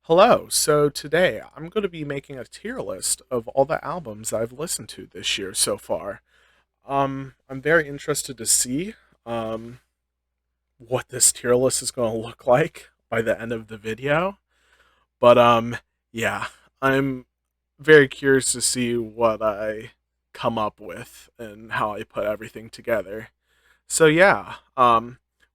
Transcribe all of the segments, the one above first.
Hello. So today I'm going to be making a tier list of all the albums I've listened to this year so far. I'm very interested to see um what this tier list is going to look like by the end of the video. But yeah, I'm very curious to see what I come up with and how I put everything together. So yeah,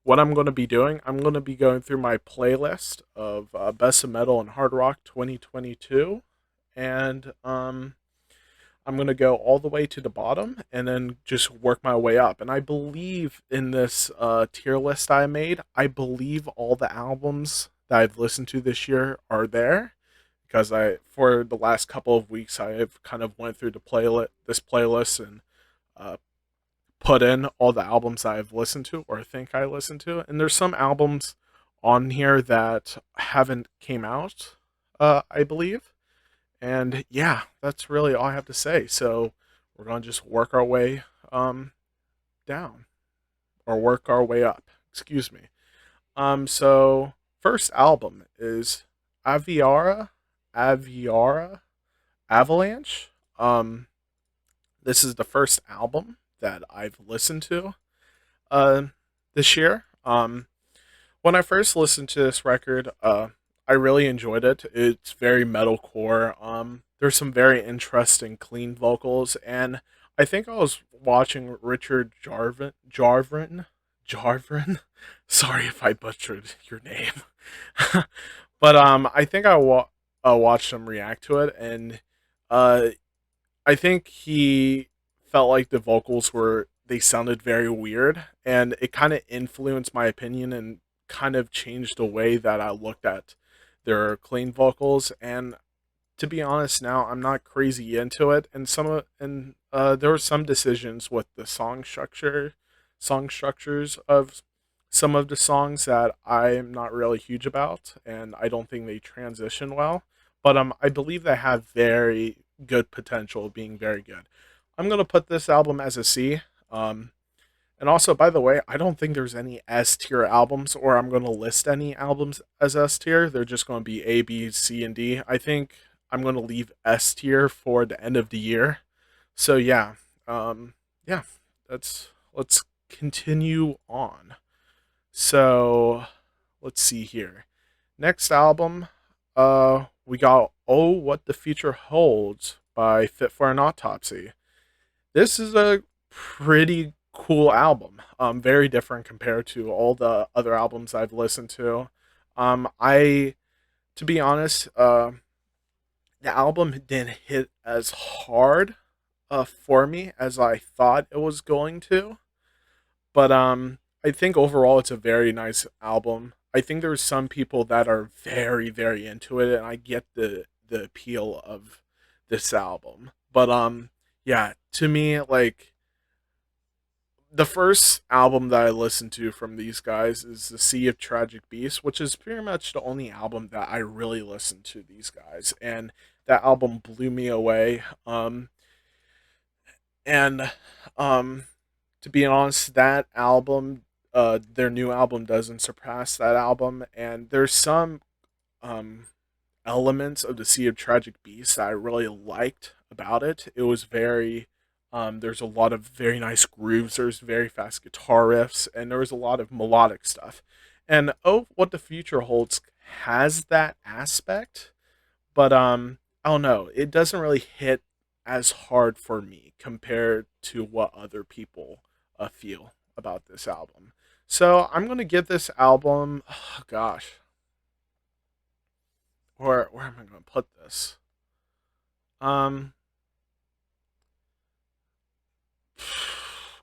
what I'm going to be doing, I'm going to be going through my playlist of Best of Metal and Hard Rock 2022, and I'm going to go all the way to the bottom and then just work my way up. And I believe in this tier list I made, I believe all the albums that I've listened to this year are there because I for the last couple of weeks I've kind of went through the playlist and uh, put in all the albums I've listened to or think I listened to, and there's some albums on here that haven't came out, I believe. And yeah, that's really all I have to say. So we're gonna just work our way down or work our way up. Excuse me. So first album is Aviara, Aviara, Avalanche. This is the first album that I've listened to uh, this year. When I first listened to this record, I really enjoyed it. It's very metalcore. There's some very interesting, clean vocals, and I think I was watching Richard Jarvin. Sorry if I butchered your name, but I think I watched him react to it, and uh, I think he felt like the vocals were they sounded very weird, and it kind of influenced my opinion and kind of changed the way that I looked at their clean vocals. And to be honest, now I'm not crazy into it, and there were some decisions with the song structures of some of the songs that I'm not really huge about, and I don't think they transition well. But I believe they have very good potential of being very good. I'm gonna put this album as a C. And also, by the way, I don't think there's any S tier albums, or I'm going to list any albums as S tier. They're just going to be A, B, C, and D. I think I'm going to leave S tier for the end of the year. So yeah, yeah, let's continue on. So let's see here. Next album, we got "Oh What the Future Holds" by Fit for an Autopsy. This is a pretty cool album. Very different compared to all the other albums I've listened to. I, to be honest, the album didn't hit as hard for me as I thought it was going to. But I think overall it's a very nice album. I think there's some people that are very, very into it, and I get the appeal of this album. But yeah, to me, like the first album that I listened to from these guys is The Sea of Tragic Beasts, which is pretty much the only album that I really listened to these guys, and that album blew me away. And to be honest, that album, their new album doesn't surpass that album, and there's some um elements of The Sea of Tragic Beasts that I really liked about it. It was very there's a lot of very nice grooves, there's very fast guitar riffs, and there was a lot of melodic stuff. And Oh What the Future Holds has that aspect, but I don't know, it doesn't really hit as hard for me compared to what other people feel about this album. So I'm gonna give this album, oh gosh, where am I gonna put this? Um,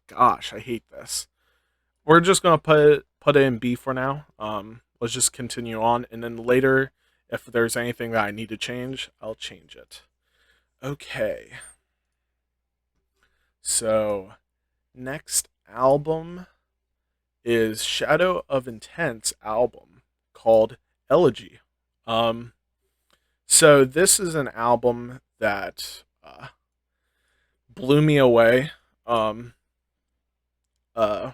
gosh, I hate this. We're just gonna put it in B for now. Let's just continue on, and then later, if there's anything that I need to change, I'll change it. Okay. So next album is Shadow of Intent's album called Elegy. Um, so this is an album that blew me away. Um, uh,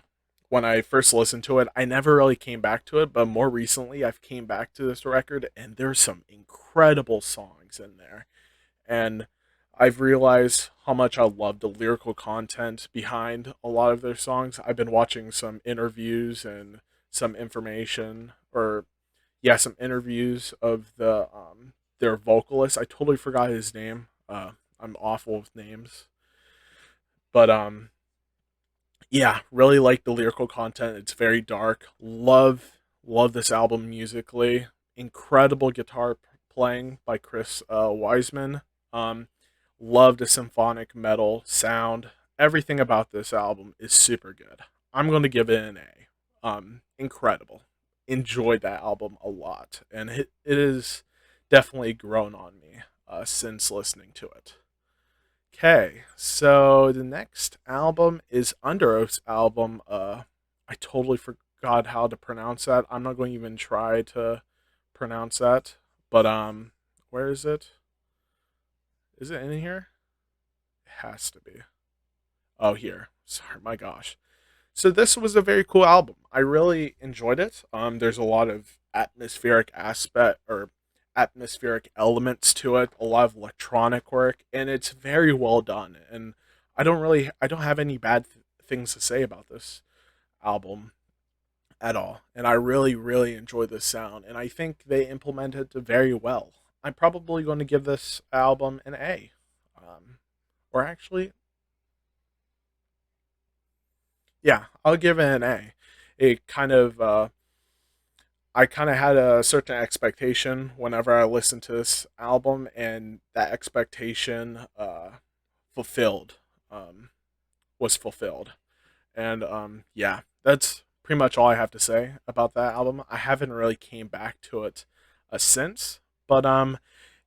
when I first listened to it, I never really came back to it, but more recently I've came back to this record and there's some incredible songs in there. And I've realized how much I love the lyrical content behind a lot of their songs. I've been watching some interviews and some information, or yeah, some interviews of their vocalist. I totally forgot his name. I'm awful with names, but yeah, really like the lyrical content. It's very dark. Love this album musically. Incredible guitar playing by Chris Wiseman. Um, love the symphonic metal sound. Everything about this album is super good. I'm going to give it an A. Incredible. Enjoyed that album a lot, and it is definitely grown on me since listening to it. Okay, so the next album is Under Oath's album. I totally forgot how to pronounce that. I'm not going to even try to pronounce that. But where is it? Is it in here? It has to be. Oh, here. Sorry, my gosh. So this was a very cool album. I really enjoyed it. There's a lot of atmospheric aspect or atmospheric elements to it, a lot of electronic work, and it's very well done. And I don't have any bad things to say about this album at all. And I really enjoy this sound, and I think they implemented it very well. I'm probably going to give this album an A. Or actually, yeah, I'll give it an A. It kind of I kind of had a certain expectation whenever I listened to this album, and that expectation fulfilled um, was fulfilled. And yeah, that's pretty much all I have to say about that album. I haven't really came back to it since, but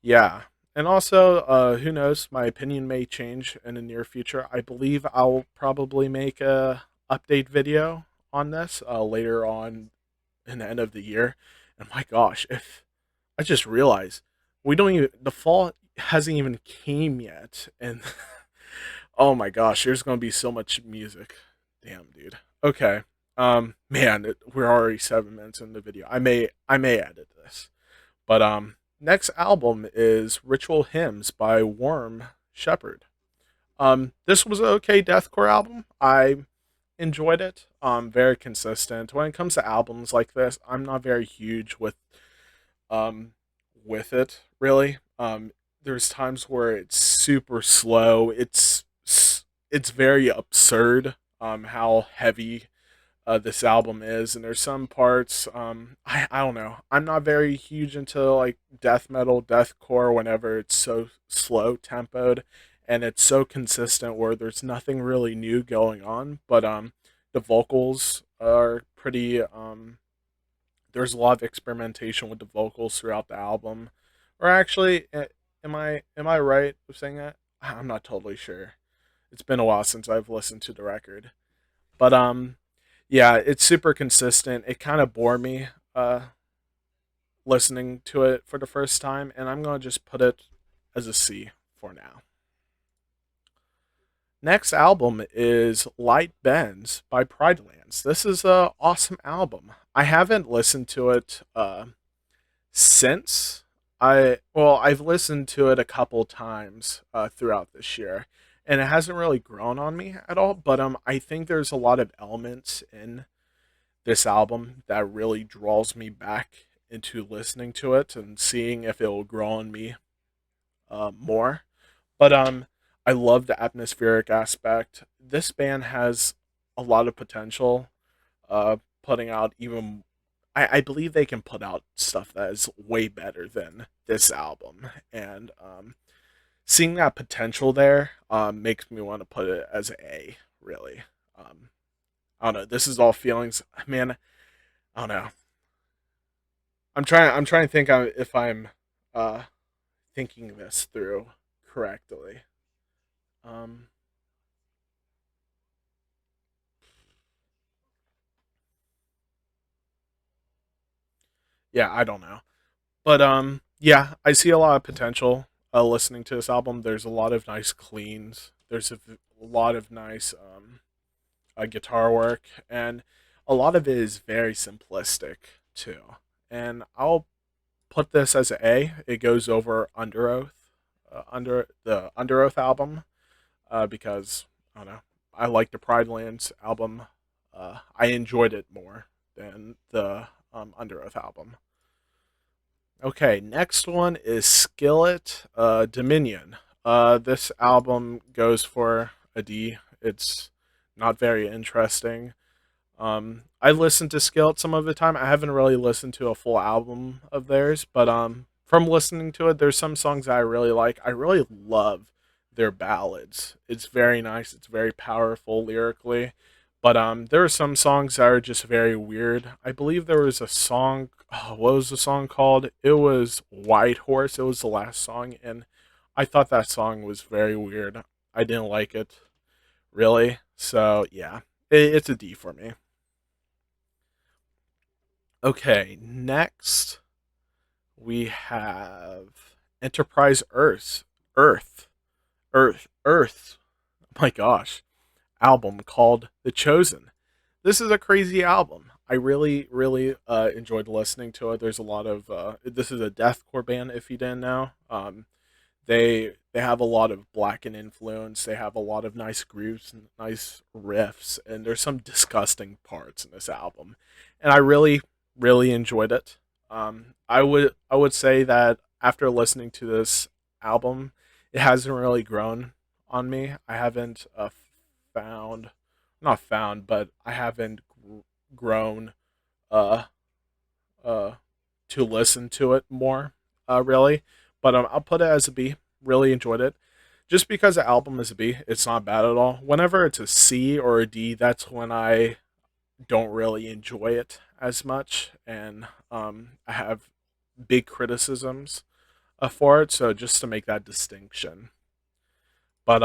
yeah. And also, who knows? My opinion may change in the near future. I believe I'll probably make a update video on this later on in the end of the year. And my gosh, if I just realized we don't even the fall hasn't even came yet, and oh my gosh, there's gonna be so much music. Damn, dude. Okay. Man, we're already 7 minutes in the video. I may edit this, but next album is Ritual Hymns by Worm Shepherd. This was an okay deathcore album. I enjoyed it. Very consistent. When it comes to albums like this, I'm not very huge um with it really. There's times where it's super slow. It's very absurd how heavy this album is, and there's some parts I don't know. I'm not very huge into like death metal, deathcore whenever it's so slow tempoed and it's so consistent where there's nothing really new going on, but the vocals are pretty there's a lot of experimentation with the vocals throughout the album. Or actually, am I right with saying that? I'm not totally sure. It's been a while since I've listened to the record. But yeah, it's super consistent. It kind of bore me listening to it for the first time, and I'm gonna just put it as a C for now. Next album is Light Bends by Pride Lands. This is a awesome album. I haven't listened to it since I've listened to it a couple times throughout this year, and it hasn't really grown on me at all. But I think there's a lot of elements in this album that really draws me back into listening to it and seeing if it will grow on me more. But I love the atmospheric aspect. This band has a lot of potential. Putting out even, I believe they can put out stuff that is way better than this album, and seeing that potential there makes me want to put it as A. Really, I don't know. This is all feelings, man. I don't know. I'm trying to think if I'm uh, thinking this through correctly. Um, yeah, I don't know. But yeah, I see a lot of potential listening to this album. There's a lot of nice cleans. There's a lot of nice guitar work, and a lot of it is very simplistic too. And I'll put this as a A. It goes over Under Oath, under the Under Oath album, because I don't know. I like the Pride Lands album. I enjoyed it more than the Under Oath album. Okay, next one is Skillet Dominion. This album goes for a D. It's not very interesting. I listen to Skillet some of the time. I haven't really listened to a full album of theirs, but from listening to it, there's some songs that I really like. I really love their ballads. It's very nice. It's very powerful lyrically. But there are some songs that are just very weird. I believe there was a song. Oh, what was the song called? It was White Horse. It was the last song, and I thought that song was very weird. I didn't like it really. So yeah, it's a D for me. Okay, next we have Enterprise Earth. Earth. Earth. Oh my gosh. Album called The Chosen. This is a crazy album. I really, really enjoyed listening to it. There's a lot of this is a deathcore band if you didn't know. They have a lot of Blackened influence. They have a lot of nice grooves and nice riffs, and there's some disgusting parts in this album, and I really really enjoyed it. I would say that after listening to this album, it hasn't really grown on me. I haven't found not found, but I haven't grown uh uh to listen to it more really. But I'll put it as a B. Really enjoyed it. Just because the album is a B, it's not bad at all. Whenever it's a C or a D, that's when I don't really enjoy it as much, and I have big criticisms for it. So just to make that distinction, but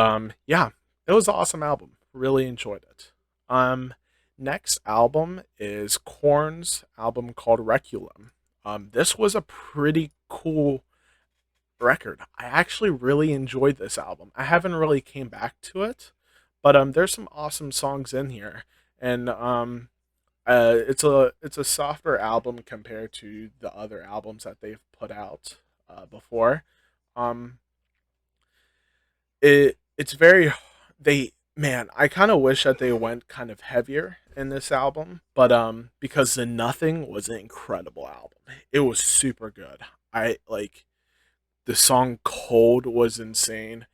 yeah, it was an awesome album. Really enjoyed it. Um, Next album is Korn's album called Requiem. This was a pretty cool record. I actually really enjoyed this album. I haven't really came back to it, but there's some awesome songs in here, and it's a softer album compared to the other albums that they've put out before. Um, it's very they man, I kind of wish that they went kind of heavier in this album, but because the Nothing was an incredible album. It was super good. I like the song Cold was insane.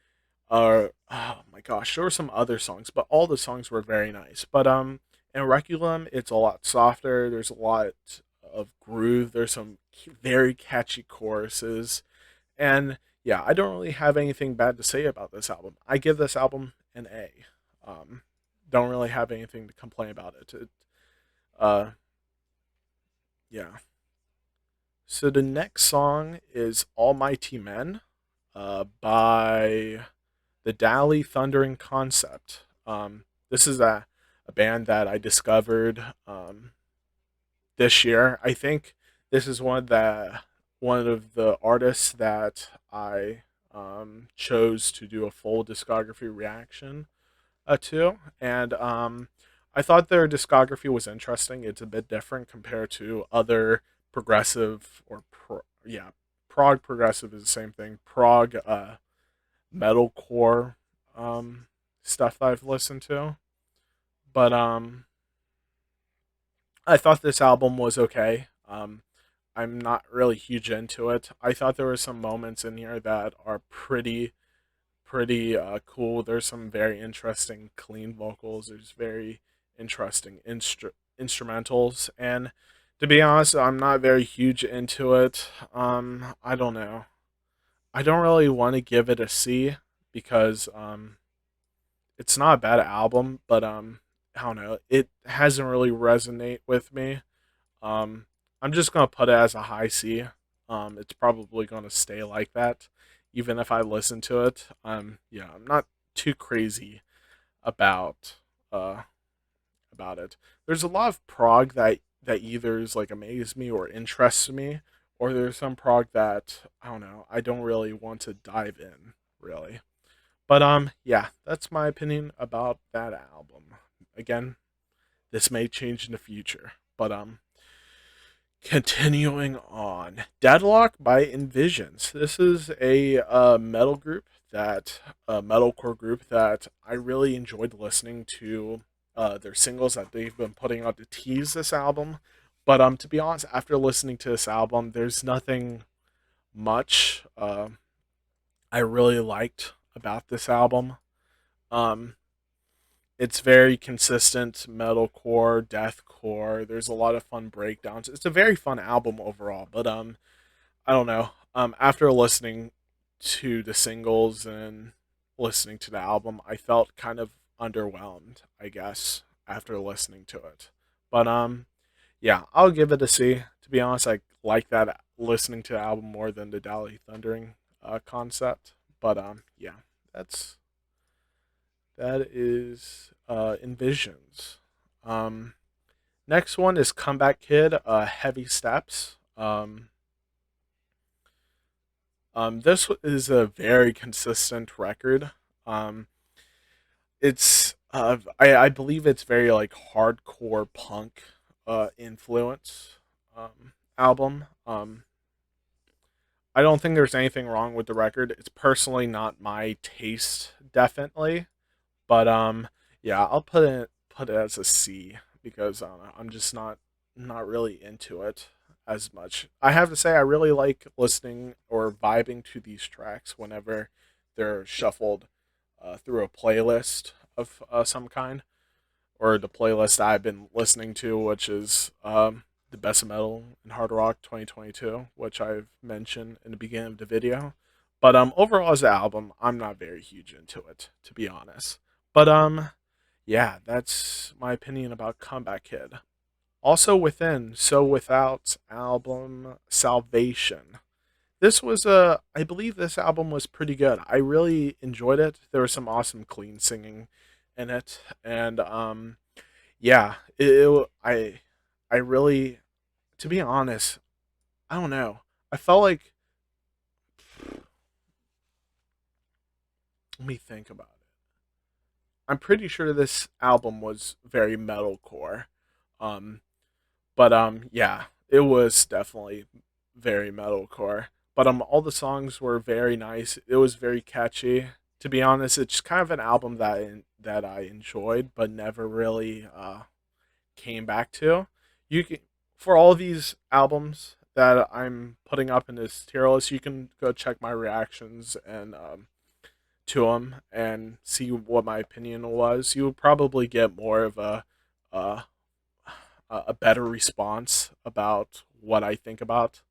Oh my gosh, there were some other songs, but all the songs were very nice. But in Requiem, it's a lot softer. There's a lot of groove. There's some very catchy choruses, and yeah, I don't really have anything bad to say about this album. I give this album an A. Um, don't really have anything to complain about it. Uh, yeah. So the next song is Almighty Men, by the Dali Thundering Concept. This is a band that I discovered this year. I think this is one of the artists that I chose to do a full discography reaction to, and I thought their discography was interesting. It's a bit different compared to other progressive yeah, prog progressive is the same thing. Prog metalcore stuff that I've listened to, but I thought this album was okay. I'm not really huge into it. I thought there were some moments in here that are pretty cool. There's some very interesting clean vocals. There's very interesting instrumentals, and to be honest, I'm not very huge into it. I don't know. I don't really want to give it a C because it's not a bad album, but I don't know. It hasn't really resonate with me. Um, I'm just gonna put it as a high C. It's probably gonna stay like that, even if I listen to it. Yeah, I'm not too crazy about uh about it. There's a lot of prog that either is like amaze me or interests me, or there's some prog that I don't know. I don't really want to dive in really. But yeah, that's my opinion about that album. Again, this may change in the future, but continuing on, Deadlock by Envisions. This is a metal group that metalcore group that I really enjoyed listening to their singles that they've been putting out to tease this album. But to be honest, after listening to this album, there's nothing much I really liked about this album. Um, it's very consistent metalcore, deathcore. There's a lot of fun breakdowns. It's a very fun album overall, but I don't know. After listening to the singles and listening to the album, I felt kind of underwhelmed, I guess, after listening to it. But yeah, I'll give it a C. To be honest, I like that listening to the album more than the Dally Thundering concept. But yeah, that's that is Envisions. Um, Next one is Comeback Kid, Heavy Steps. This is a very consistent record. Um, I believe it's very like hardcore punk influence album. I don't think there's anything wrong with the record. It's personally not my taste, definitely, but yeah, I'll put it as a C because I'm just not really into it as much. I have to say I really like listening or vibing to these tracks whenever they're shuffled through a playlist of some kind, or the playlist I've been listening to, which is the best of metal and hard rock 2022, which I've mentioned in the beginning of the video. But overall as an album, I'm not very huge into it, to be honest. But yeah, that's my opinion about Comeback Kid. Also within So Without album Salvation. This was I believe this album was pretty good. I really enjoyed it. There was some awesome clean singing in it, and yeah, I really, to be honest, I don't know. I felt like, let me think about it. I'm pretty sure this album was very metalcore. Um, but yeah, it was definitely very metalcore. But all the songs were very nice. It was very catchy. To be honest, it's kind of an album that I enjoyed, but never really came back to. You can, for all these albums that I'm putting up in this tier list, you can go check my reactions and to them and see what my opinion was. You would probably get more of uh, a better response about what I think about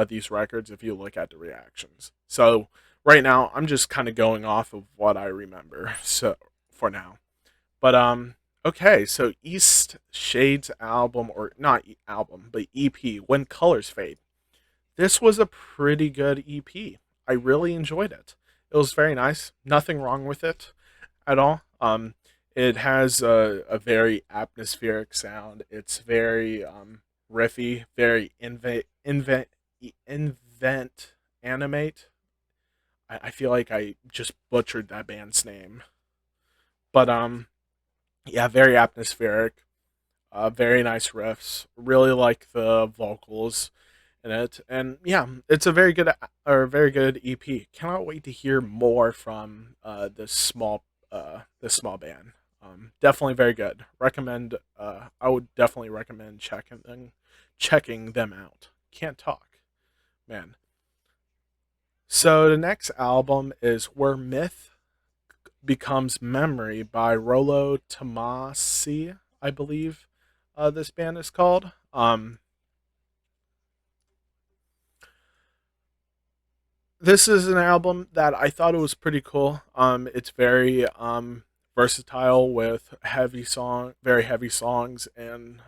these records if you look at the reactions. So right now, I'm just kind of going off of what I remember. So for now, but okay. So East Shades album, or not album, but EP, When Colors Fade. This was a pretty good EP. I really enjoyed it. It was very nice. Nothing wrong with it at all. It has a very atmospheric sound. It's very riffy, very invent animate. I feel like I just butchered that band's name, but yeah, very atmospheric. Very nice riffs. Really like the vocals in it, and yeah, it's a very good or very good EP. Cannot wait to hear more from this small band. Definitely very good. Recommend. I would definitely recommend checking them out. Can't talk, man. So the next album is Where Myth Becomes Memory by Rolo Tomasi, I believe this band is called. This is an album that I thought it was pretty cool. It's very versatile with very heavy songs, and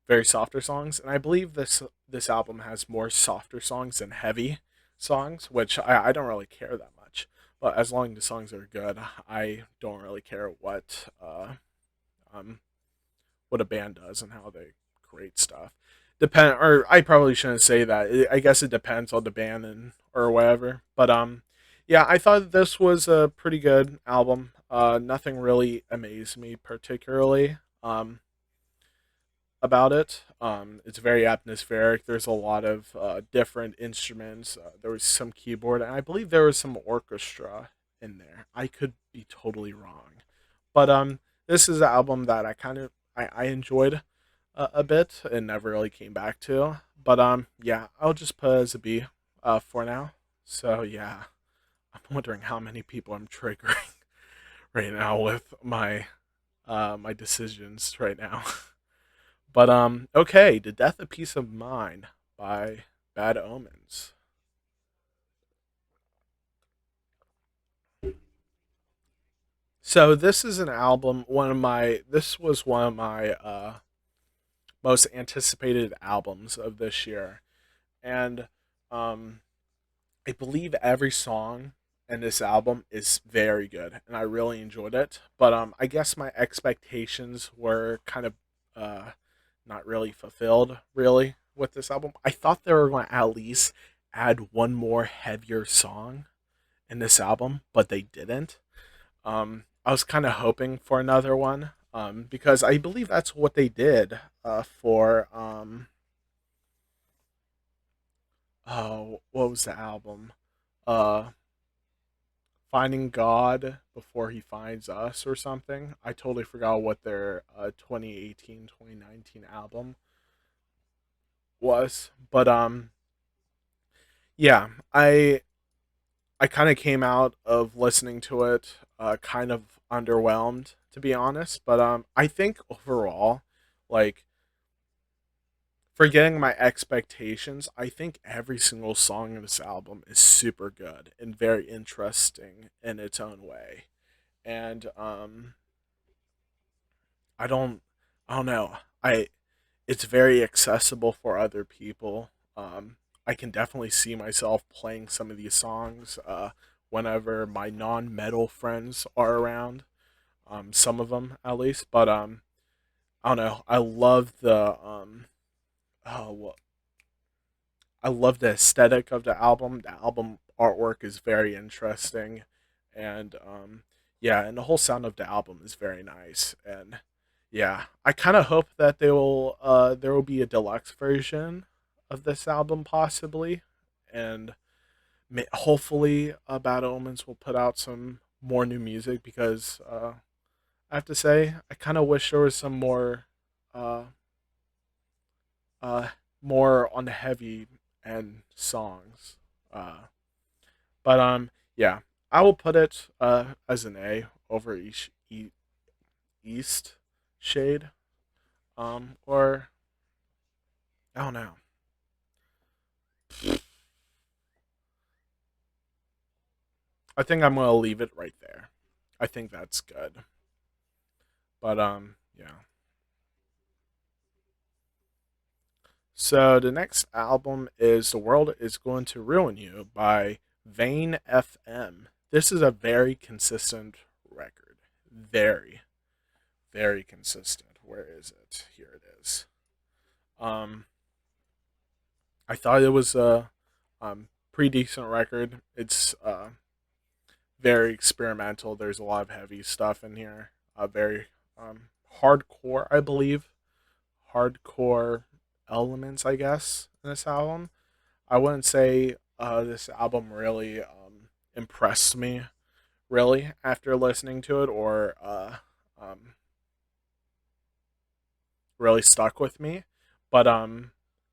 very softer songs. And I believe this album has more softer songs than heavy songs, which I don't really care that much. But as long as the songs are good, I don't really care um what a band does and how they create stuff. Depend, or I probably shouldn't say that. I guess it depends on the band and or whatever. But Yeah, I thought this was a pretty good album. Nothing really amazed me particularly about it. It's very atmospheric. There's a lot of different instruments. There was some keyboard, and I believe there was some orchestra in there. I could be totally wrong, but this is an album that I enjoyed a bit and never really came back to. But yeah, I'll just put it as a B for now. So yeah, I'm wondering how many people I'm triggering right now with my decisions right now. But okay, The Death of Peace of Mind by Bad Omens. So this is an album. This was one of my most anticipated albums of this year, and um, I believe every song in this album is very good, and I really enjoyed it. But I guess my expectations were kind of uh, not really fulfilled, really, with this album. I thought they were going to at least add one more heavier song in this album, but they didn't. I was kind of hoping for another one, because I believe that's what they did for oh, what was the album? Uh, Finding God Before He Finds Us or something. I totally forgot what their 2018 2019 album was, but yeah, I kind of came out of listening to it kind of underwhelmed, to be honest. But I think overall, like, forgetting my expectations, I think every single song in this album is super good and very interesting in its own way. And I don't I don't know. I It's very accessible for other people. I can definitely see myself playing some of these songs whenever my non-metal friends are around. Some of them at least, but I don't know. Oh, I love the aesthetic of the album. The album artwork is very interesting, and yeah, and the whole sound of the album is very nice. And yeah, I kind of hope that there will be a deluxe version of this album possibly, and hopefully, Bad Omens will put out some more new music because I have to say I kind of wish there was some uh, uh, more on the heavy end songs. Uh, but yeah, I will put it as an A over East Shade. Or I don't know. I think I'm gonna leave it right there. I think that's good. But yeah. So the next album is "The World Is Going to Ruin You" by Vane FM. This is a very consistent record. Very, very consistent. Where is it? Here it is. Um, I thought it was a pretty decent record. It's very experimental. There's a lot of heavy stuff in here. Very hardcore, I believe. Hardcore elements, I guess, in this album. I wouldn't say this album really impressed me, really, after listening to it, or um, really stuck with me. But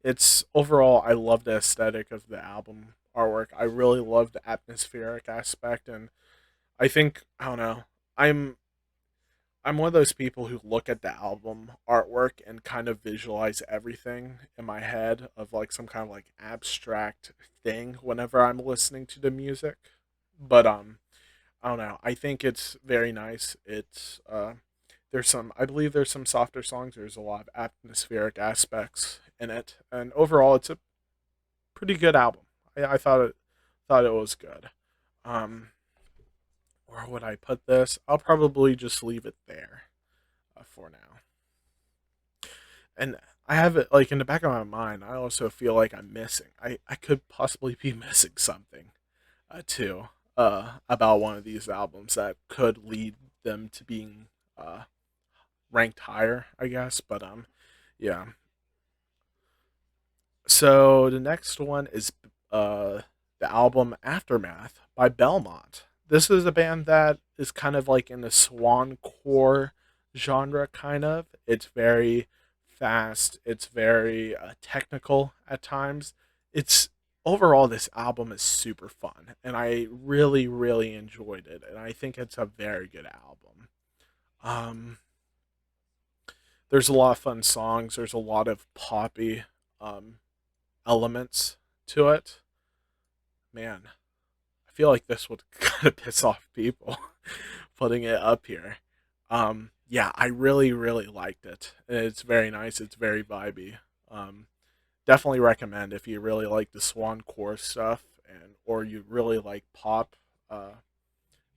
it's overall, I love the aesthetic of the album artwork. I really love the atmospheric aspect, and I think I don't know. I'm I'm one of those people who look at the album artwork and kind of visualize everything in my head of like some kind of like abstract thing whenever I'm listening to the music. But I don't know. I think it's very nice. It's I believe there's some softer songs. There's a lot of atmospheric aspects in it, and overall, it's a pretty good album. I thought it was good. Um, where would I put this? I'll probably just leave it there for now. And I have it like in the back of my mind. I also feel like I'm missing. I could possibly be missing something too. about one of these albums that could lead them to being uh ranked higher, I guess. But yeah. So the next one is the album Aftermath by Belmont. This is a band that is kind of like in the swan core genre, kind of. It's very fast. It's very technical at times. It's overall this album is super fun, and I really really enjoyed it, and I think it's a very good album. Um, there's a lot of fun songs. There's a lot of poppy um, elements to it. Man, I feel like this would kind of piss off people putting it up here. Yeah, I really, really liked it. It's very nice. It's very vibey. Um, Definitely recommend if you really like the Swan Core stuff and or you really like pop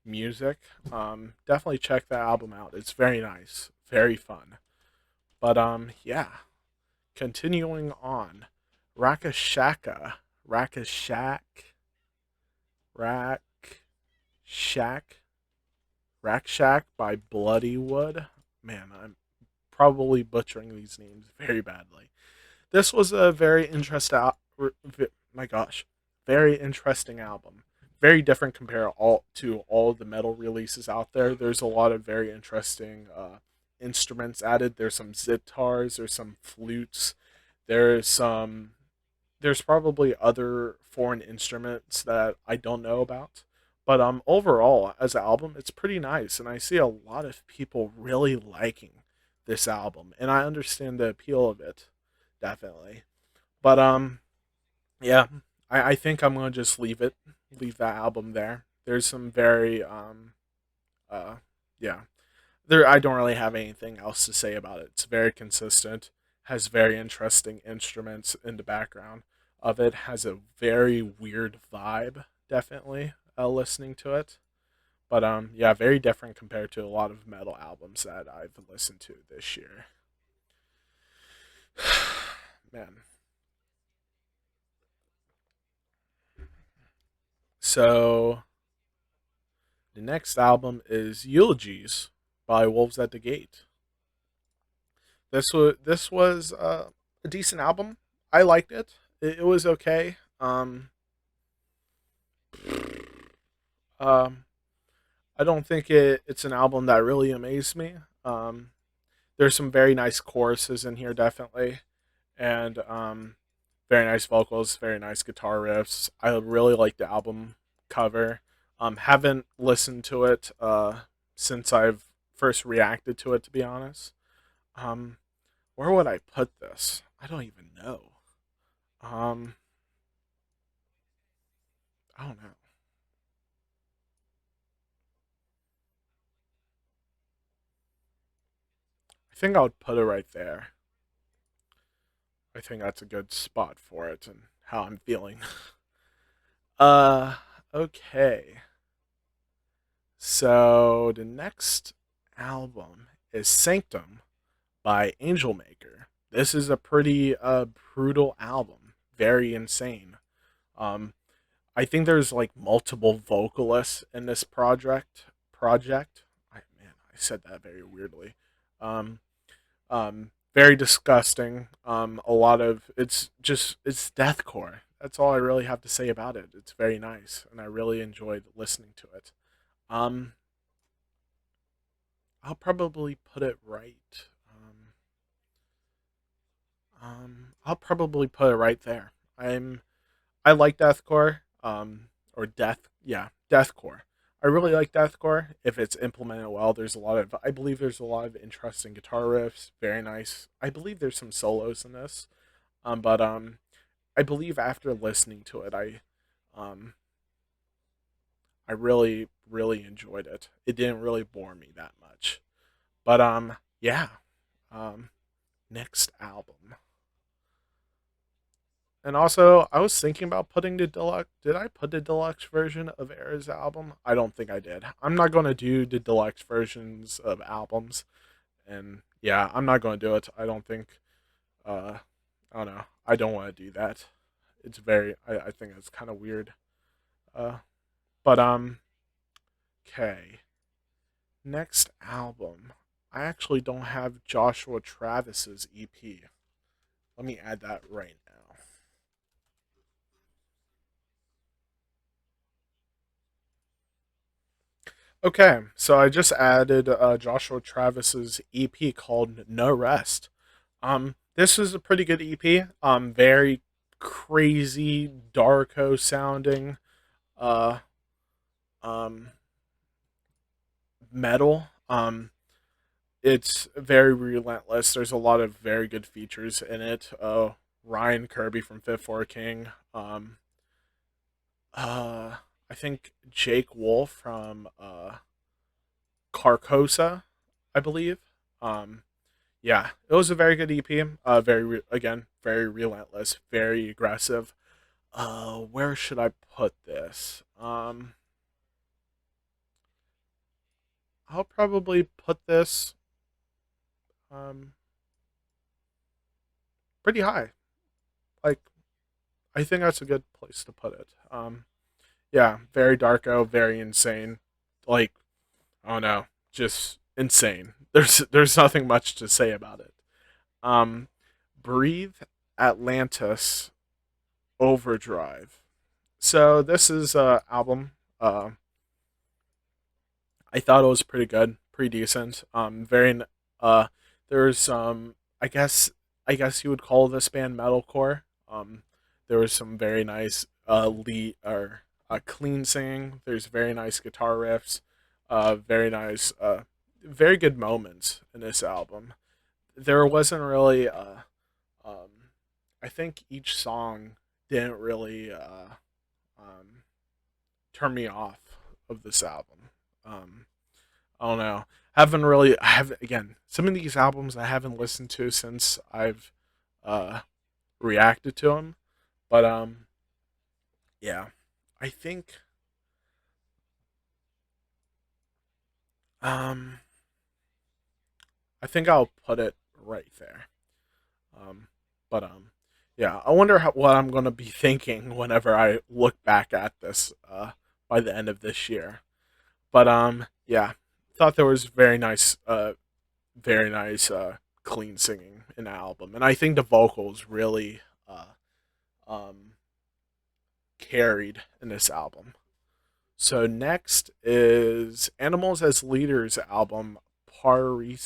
music. Definitely check that album out. It's very nice, very fun. But yeah, continuing on, Rakashaka, Rakashak, Rack Shack, Rack Shack by Bloody Wood. Man, I'm probably butchering these names very badly. This was a very interesting, my gosh, very interesting album. Very different compared to all the metal releases out there. There's a lot of very interesting instruments added. There's some zitars, there's some flutes, there's some there's probably other foreign instruments that I don't know about. But overall as an album, it's pretty nice and I see a lot of people really liking this album and I understand the appeal of it definitely. But yeah, I think I'm gonna just leave that album there. There's some very uh yeah, there I don't really have anything else to say about it. It's very consistent, has very interesting instruments in the background of it, has a very weird vibe, definitely, listening to it. But yeah, very different compared to a lot of metal albums that I've listened to this year. Man. So the next album is Eulogies by Wolves at the Gate. This was a decent album. I liked it. It was okay. Um, I don't think it's an album that really amazed me. There's some very nice choruses in here, definitely, and very nice vocals, very nice guitar riffs. I really like the album cover. Haven't listened to it since I've first reacted to it, to be honest. Um, where would I put this? I don't even know. Um, I don't know. I think I would put it right there. I think that's a good spot for it and how I'm feeling. uh, okay. So the next album is Sanctum by Angel Maker. This is a pretty brutal album, very insane. Um, I think there's like multiple vocalists in this Project, I said that very weirdly. Um, very disgusting. A lot of it's deathcore. That's all I really have to say about it. It's very nice, and I really enjoyed listening to it. Um, I'll probably put it right. I'll probably put it right there. I like deathcore. Or deathcore. I really like deathcore if it's implemented well. I believe there's a lot of interesting guitar riffs. Very nice. I believe there's some solos in this. But I believe after listening to it, um, I really really enjoyed it. It didn't really bore me that much. But yeah. Um, Next album. And also, I was thinking about putting the deluxe. Did I put the deluxe version of Era's album? I don't think I did. I'm not going to do the deluxe versions of albums. And yeah, I'm not going to do it. I don't think. Uh, I don't know. I don't want to do that. I think it's kind of weird. Uh, But okay. Next album. I actually don't have Joshua Travis's EP. Let me add that right now. Okay, so I just added Joshua Travis's EP called No Rest. This is a pretty good EP. Very crazy, darko sounding, uh, um, metal. It's very relentless. There's a lot of very good features in it. Ryan Kirby from Fifth Four King. Uh, I think Jake Wolf from Carcosa, I believe. Um, yeah, it was a very good EP. Again, very relentless, very aggressive. Where should I put this? I'll probably put this um pretty high. Like, I think that's a good place to put it. Yeah, very darko, very insane. Like, oh no, just insane. There's nothing much to say about it. Um, Breathe, Atlantis, Overdrive. So this is a album. I thought it was pretty good, pretty decent. Uh, there's I guess you would call this band metalcore. There was some very nice lead or clean singing. There's very nice guitar riffs. Very nice, very good moments in this album. There wasn't really um, I think each song didn't really um, turn me off of this album. Um, I don't know. Haven't really. I have again some of these albums I haven't listened to since I've uh, reacted to them. But yeah, I think um, I think I'll put it right there. Um, but yeah, I wonder what I'm gonna be thinking whenever I look back at this by the end of this year. But yeah, thought there was very nice clean singing in the album, and I think the vocals really um carried in this album. So next is Animals as Leaders album I'm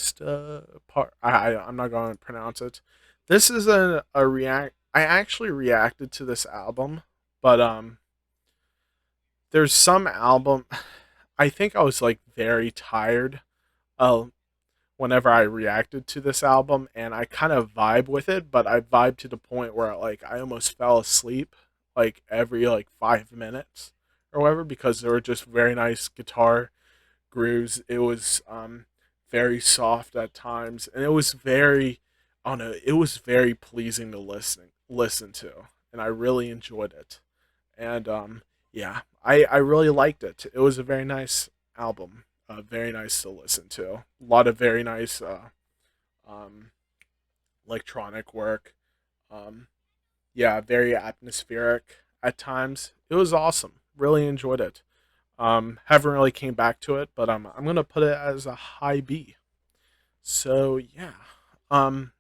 not going to pronounce it. This is a react. I actually reacted to this album, but there's some album. I think I was like very tired. Uh, Whenever I reacted to this album, and I kind of vibe with it, but I vibe to the point where like I almost fell asleep like every like 5 minutes or whatever because there were just very nice guitar grooves. It was very soft at times, and it was very I don't know, it was very pleasing to listen to, and I really enjoyed it. And yeah, I really liked it. It was a very nice album, very nice to listen to. A lot of very nice um, electronic work. Um, yeah, very atmospheric at times. It was awesome. Really enjoyed it. Haven't really came back to it, but I'm gonna put it as a high B. So yeah.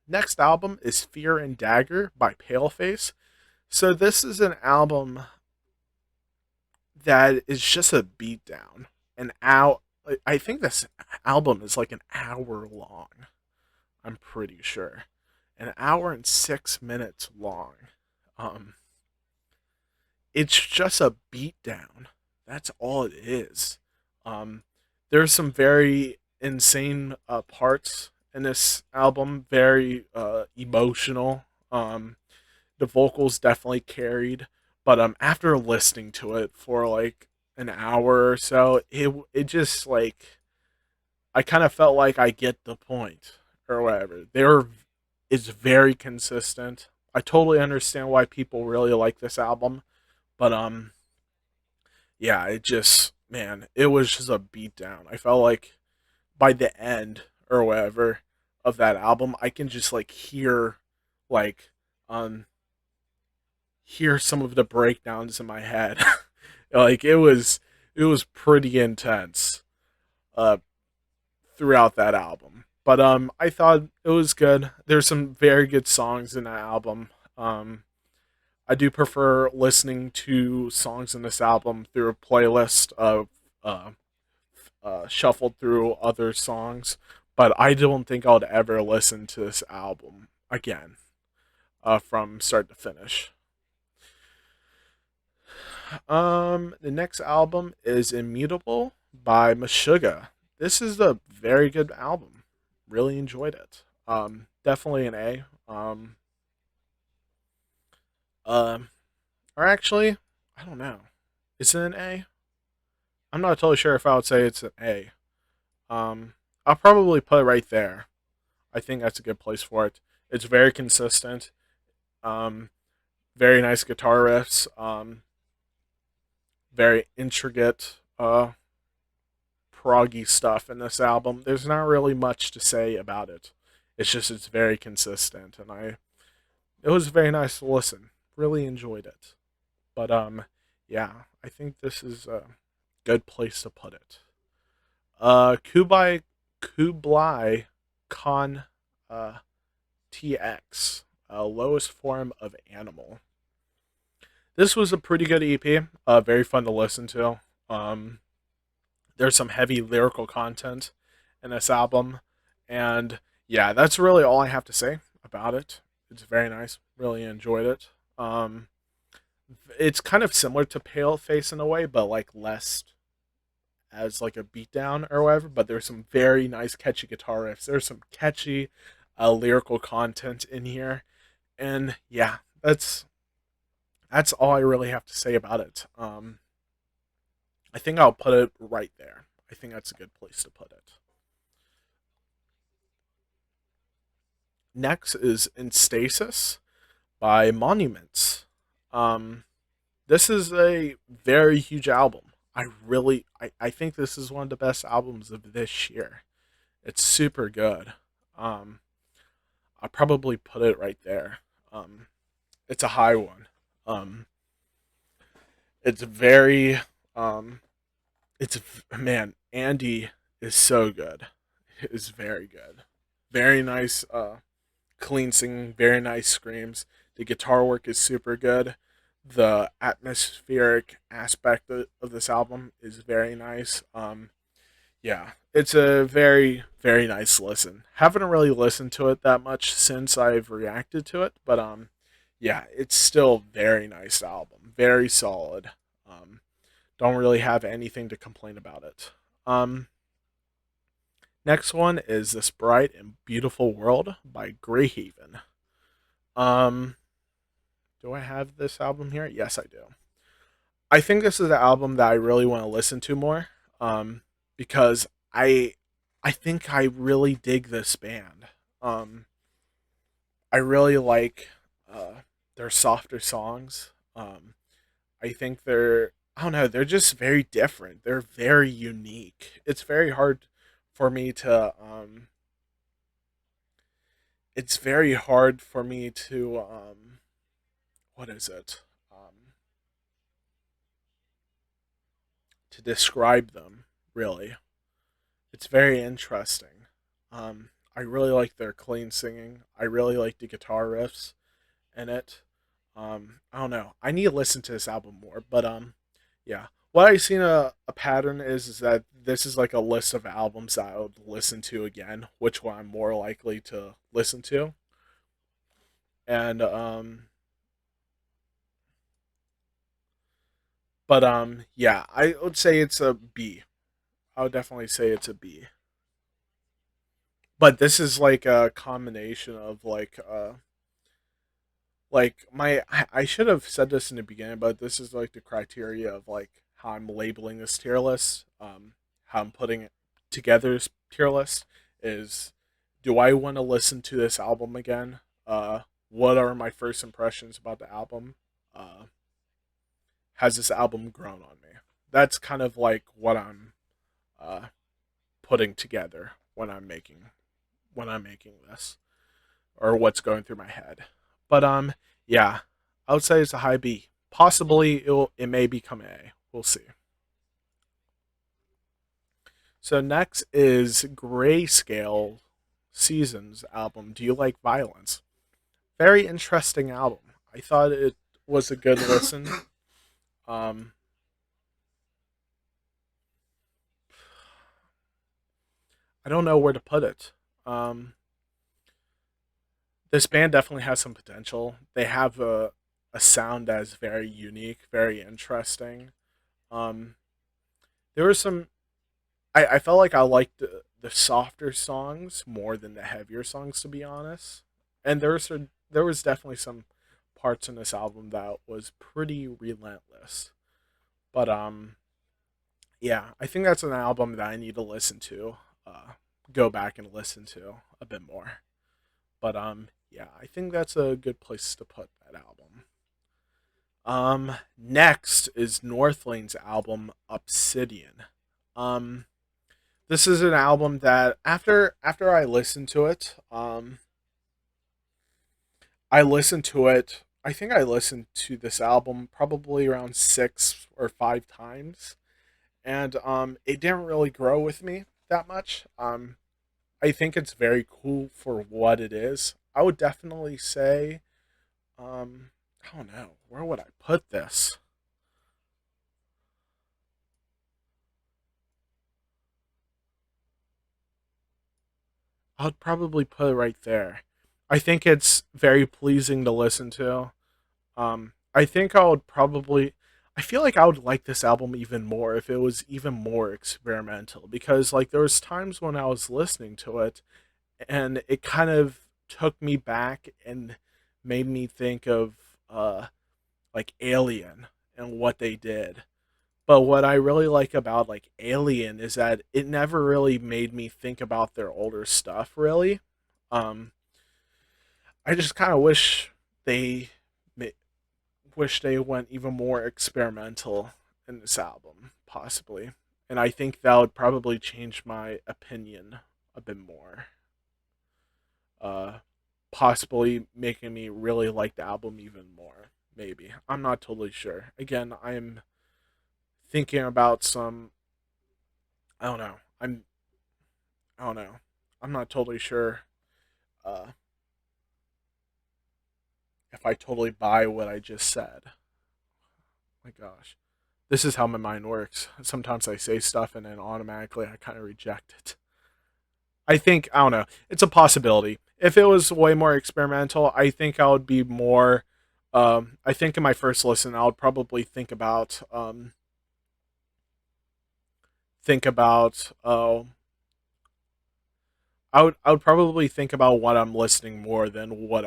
Next album is Fear and Dagger by Paleface. So this is an album that is just a beatdown. An hour. I think this album is like an hour long. I'm pretty sure, an hour and 6 minutes long. Um, it's just a beatdown. That's all it is. Um, there's some very insane parts in this album. Very emotional. The vocals definitely carried, but after listening to it for like an hour or so, it just like I kind of felt like I get the point or whatever. There is very consistent. I totally understand why people really like this album, but yeah, it just man, it was just a beatdown. I felt like by the end or whatever of that album, I can just like like um hear some of the breakdowns in my head. Like it was it was pretty intense uh throughout that album. But I thought it was good. There's some very good songs in that album. I do prefer listening to songs in this album through a playlist of uh, shuffled through other songs, but I don't think I'll ever listen to this album again from start to finish. The next album is Immutable by Meshuggah. This is a very good album. Really enjoyed it. Definitely an A. Um, or actually, I don't know. Is it an A? I'm not totally sure if I would say it's an A. Um, I'll probably put it right there. I think that's a good place for it. It's very consistent. Um, very nice guitar riffs. Very intricate, proggy stuff in this album. There's not really much to say about it. It's just it's very consistent, and it was very nice to listen. Really enjoyed it. But yeah, I think this is a good place to put it. Kublai Khan uh, TX, lowest form of animal. This was a pretty good EP. Very fun to listen to. Um, there's some heavy lyrical content in this album, and yeah, that's really all I have to say about it. It's very nice. Really enjoyed it. Um, it's kind of similar to Pale Face in a way, but like less as like a beatdown or whatever. But there's some very nice catchy guitar riffs. There's some catchy lyrical content in here, and yeah, that's all I really have to say about it. I think I'll put it right there. I think that's a good place to put it. Next is In Stasis by Monuments. Um, this is a very huge album. I think this is one of the best albums of this year. It's super good. Um, I'll probably put it right there. Um, it's a high one. Um, it's very um, it's man, Andy is so good. Is very good. Very nice clean singing, very nice screams. The guitar work is super good. The atmospheric aspect of this album is very nice. Yeah, it's a very, very nice listen. Haven't really listened to it that much since I've reacted to it, but yeah, it's still very nice album. Very solid. Um, don't really have anything to complain about it. Um, Next one is This Bright and Beautiful World by Greyhaven. Um, do I have this album here? Yes, I do. I think this is the album that I really want to listen to more. Because I think I really dig this band. Um, I really like their softer songs. I think I don't know, they're just very different. They're very unique. It's very hard for me to it's very hard for me to what is it? To describe them, really. It's very interesting. I really like their clean singing. I really like the guitar riffs in it. I don't know. I need to listen to this album more, but yeah. What I've seen a pattern is that this is like a list of albums that I would listen to again, which one I'm more likely to listen to. And but yeah, I would say it's a B. I would definitely say it's a B. But this is like a combination of like I should have said this in the beginning, but this is like the criteria of like how I'm labeling this tier list. How I'm putting it together this tier list is, do I want to listen to this album again? What are my first impressions about the album? Uh, has this album grown on me? That's kind of like what I'm uh, putting together when I'm making this, or what's going through my head. But yeah, I would say it's a high B. Possibly it may become A. We'll see. So next is Grayscale Seasons album. Do you like violence? Very interesting album. I thought it was a good listen. Um, I don't know where to put it. Um, this band definitely has some potential. They have a sound that is very unique, very interesting. Um, there were some. I felt like I liked the softer songs more than the heavier songs, to be honest. And there was definitely some parts in this album that was pretty relentless. But yeah, I think that's an album that I need to listen to. Go back and listen to a bit more. But yeah, I think that's a good place to put that album. Next is Northlane's album Obsidian. Um, this is an album that after I listened to it, I listened to it. I think I listened to this album probably around 6 or 5 times, and it didn't really grow with me that much. I think it's very cool for what it is. I would definitely say, I don't know, where would I put this? I would probably put it right there. I think it's very pleasing to listen to. I think I would probably. I feel like I would like this album even more if it was even more experimental because like there was times when I was listening to it and it kind of took me back and made me think of like Alien and what they did. But what I really like about like Alien is that it never really made me think about their older stuff really. Um I just kind of they ma- wish they went even more experimental in this album possibly. And I think that would probably change my opinion a bit more. Uh Possibly making me really like the album even more. Maybe. I'm not totally sure. Again, I'm thinking about some I don't know. I don't know. I'm not totally sure uh, if I totally buy what I just said. My gosh, this is how my mind works. Sometimes I say stuff and then automatically I kind of reject it. I think I don't know. It's a possibility. If it was way more experimental, I think I would be more. I think in my first listen, I would probably think about I would probably think about what I'm listening more than what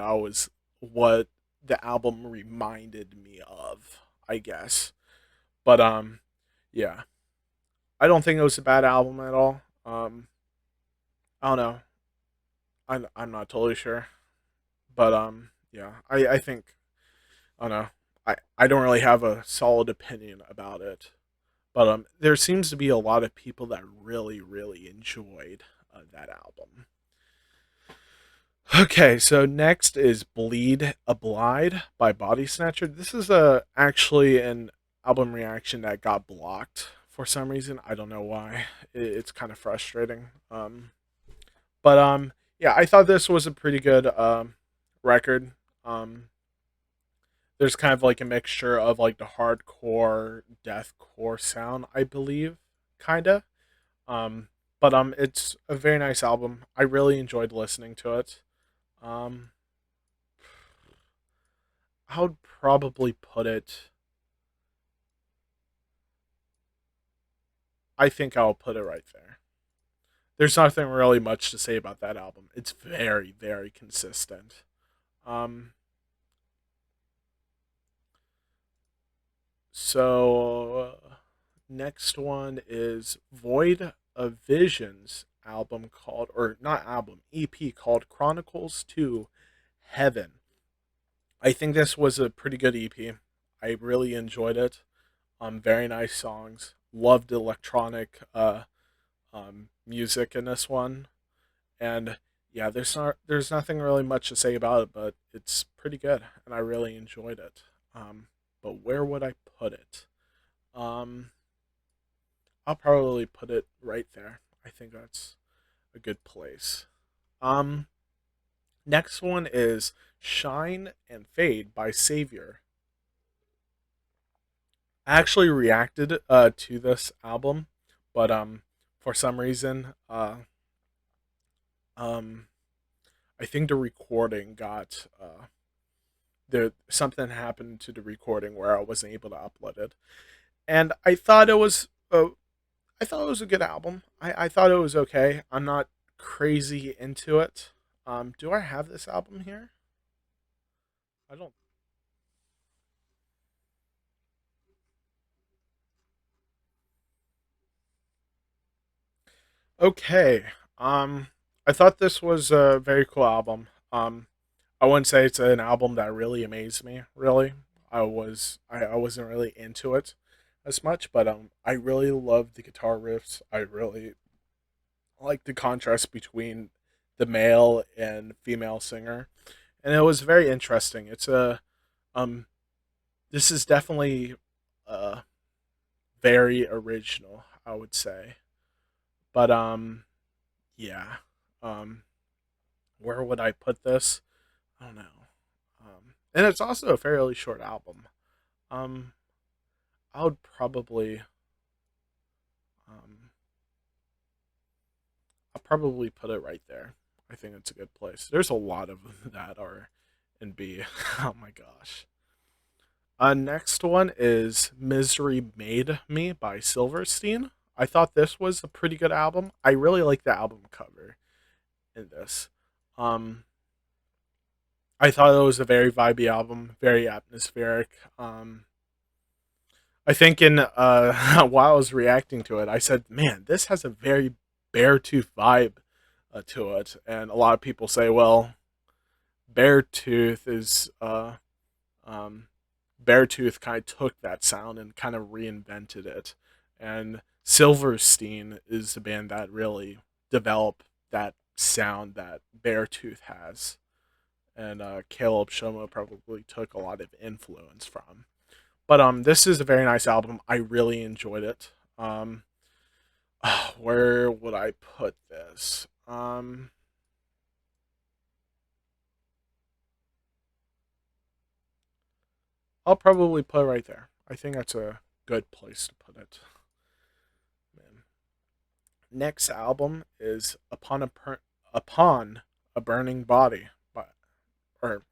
the album reminded me of, I guess. But yeah. I don't think it was a bad album at all. I don't know. I'm not totally sure. But yeah. I think I don't know. I don't really have a solid opinion about it. But there seems to be a lot of people that really really enjoyed that album. Okay, so next is Bleed a Blide by Body Snatcher. This is actually an album reaction that got blocked for some reason. I don't know why. It's kind of frustrating. But yeah, I thought this was a pretty good record. Um, there's kind of like a mixture of like the hardcore, deathcore sound, I believe, kinda. Um, but it's a very nice album. I really enjoyed listening to it. Um, I would probably put it. I think I'll put it right there. There's nothing really much to say about that album. It's very, very consistent. Um, so next one is Void of Visions album called, or not album, EP called Chronicles to Heaven. I think this was a pretty good EP. I really enjoyed it. Very nice songs. Loved the electronic music in this one, and yeah, there's nothing really much to say about it, but it's pretty good, and I really enjoyed it. But where would I put it? Um, I'll probably put it right there. I think that's a good place. Um, Next one is Shine and Fade by Savior. I actually reacted to this album, but for some reason um I think the recording got there something happened to the recording where I wasn't able to upload it. And I thought it was a good album. I thought it was okay. I'm not crazy into it. Do I have this album here? I don't. Okay. Um, I thought this was a very cool album. I wouldn't say it's an album that really amazed me. Really, I wasn't really into it as much, but I really loved the guitar riffs. I really like the contrast between the male and female singer, and it was very interesting. It's a um, this is definitely uh very original, I would say. But yeah. Um, where would I put this? I don't know. And it's also a fairly short album. Um, I would probably, um, I'll probably put it right there. I think it's a good place. There's a lot of them that are in B. Oh my gosh. Next one is Misery Made Me by Silverstein. I thought this was a pretty good album. I really like the album cover in this. Um, I thought it was a very vibey album, very atmospheric. I think in while I was reacting to it, I said, "Man, this has a very Beartooth vibe to it." And a lot of people say, "Well, Beartooth is um, Beartooth kind of took that sound and kind of reinvented it." And Silverstein is the band that really developed that sound that Beartooth has, and Caleb Shomo probably took a lot of influence from. But this is a very nice album. I really enjoyed it. Where would I put this? I'll probably put it right there. I think that's a good place to put it. Man. Next album is Upon a Burning Body by or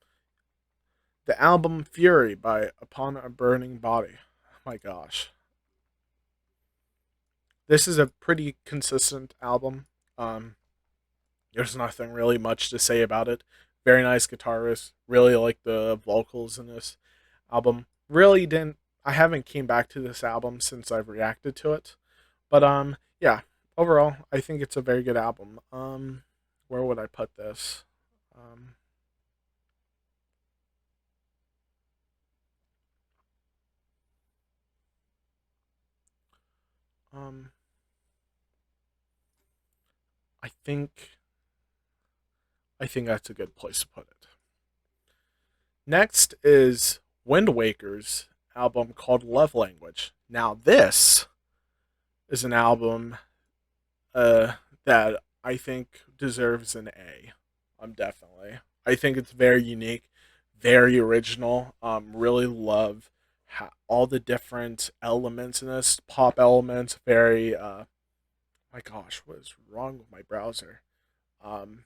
the album Fury by Upon a Burning Body. Oh my gosh. This is a pretty consistent album. Um, there's nothing really much to say about it. Very nice guitarist. Really like the vocals in this album. Really didn't. I haven't came back to this album since I've reacted to it, but yeah. Overall, I think it's a very good album. Where would I put this? Um, um, I think I think that's a good place to put it. Next is Wind Waker's album called Love Language. Now this is an album uh, that I think deserves an A. Definitely. I think it's very unique, very original. Really love all the different elements in this. Pop elements, very. My gosh, what is wrong with my browser? Um,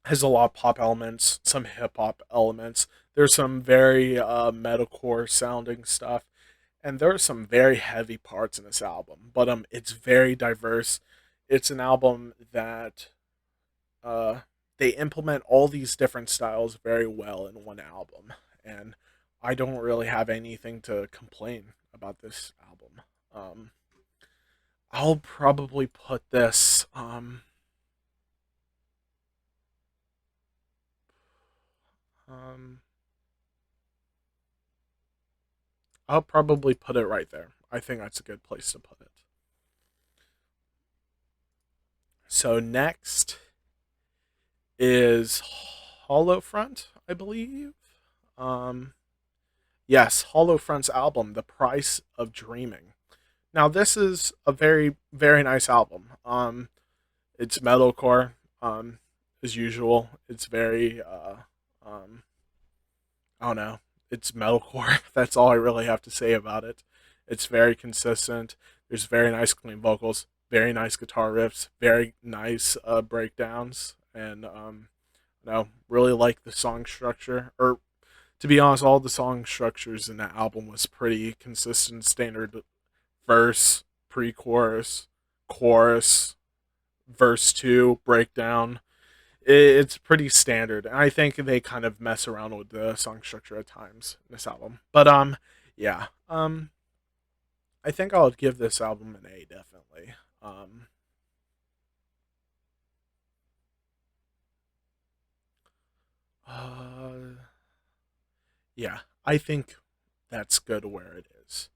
has a lot of pop elements, some hip hop elements. There's some very metalcore sounding stuff, and there are some very heavy parts in this album. But it's very diverse. It's an album that uh, they implement all these different styles very well in one album, and I don't really have anything to complain about this album. Um, I'll probably put this. Um, I'll probably put it right there. I think that's a good place to put it. So next is Hollow Front, I believe. Um, yes, Hollow Front's album, The Price of Dreaming. Now this is a very very nice album. It's metalcore, as usual. It's very um, I don't know. It's metalcore. That's all I really have to say about it. It's very consistent. There's very nice clean vocals, very nice guitar riffs, very nice breakdowns, and really like the song structure. Or to be honest, all the song structures in that album was pretty consistent, standard verse, pre-chorus, chorus, verse two, breakdown. It's pretty standard. And I think they kind of mess around with the song structure at times in this album. But yeah. I think I'll give this album an A definitely. Um uh yeah, I think that's good where it is.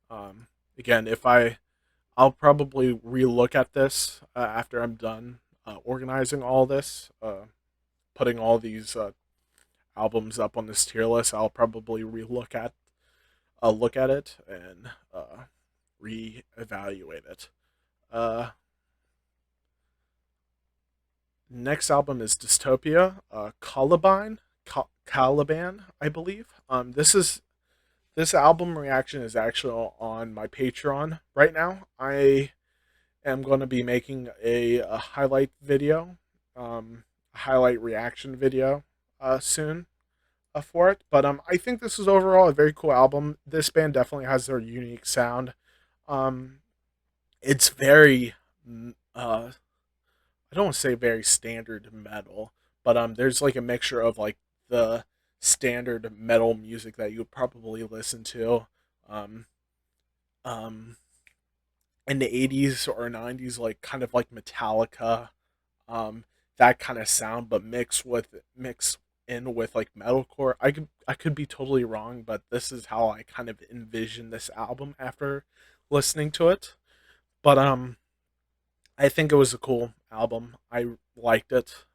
Um Again, if I'll probably relook at this after I'm done organizing all this, putting all these albums up on this tier list. I'll probably relook at look at it and reevaluate it. Uh, Next album is Dystopia, Caliban, I believe. This album reaction is actually on my Patreon right now. I am going to be making a highlight video, a highlight reaction video soon for it. But I think this is overall a very cool album. This band definitely has their unique sound. Um, it's very I don't want to say very standard metal, but there's like a mixture of like the standard metal music that you would probably listen to um um in the 80s or 90s, like kind of like Metallica, um that kind of sound, but mix in with like metalcore. I could be totally wrong, but this is how I kind of envision this album after listening to it. But I think it was a cool album. I liked it.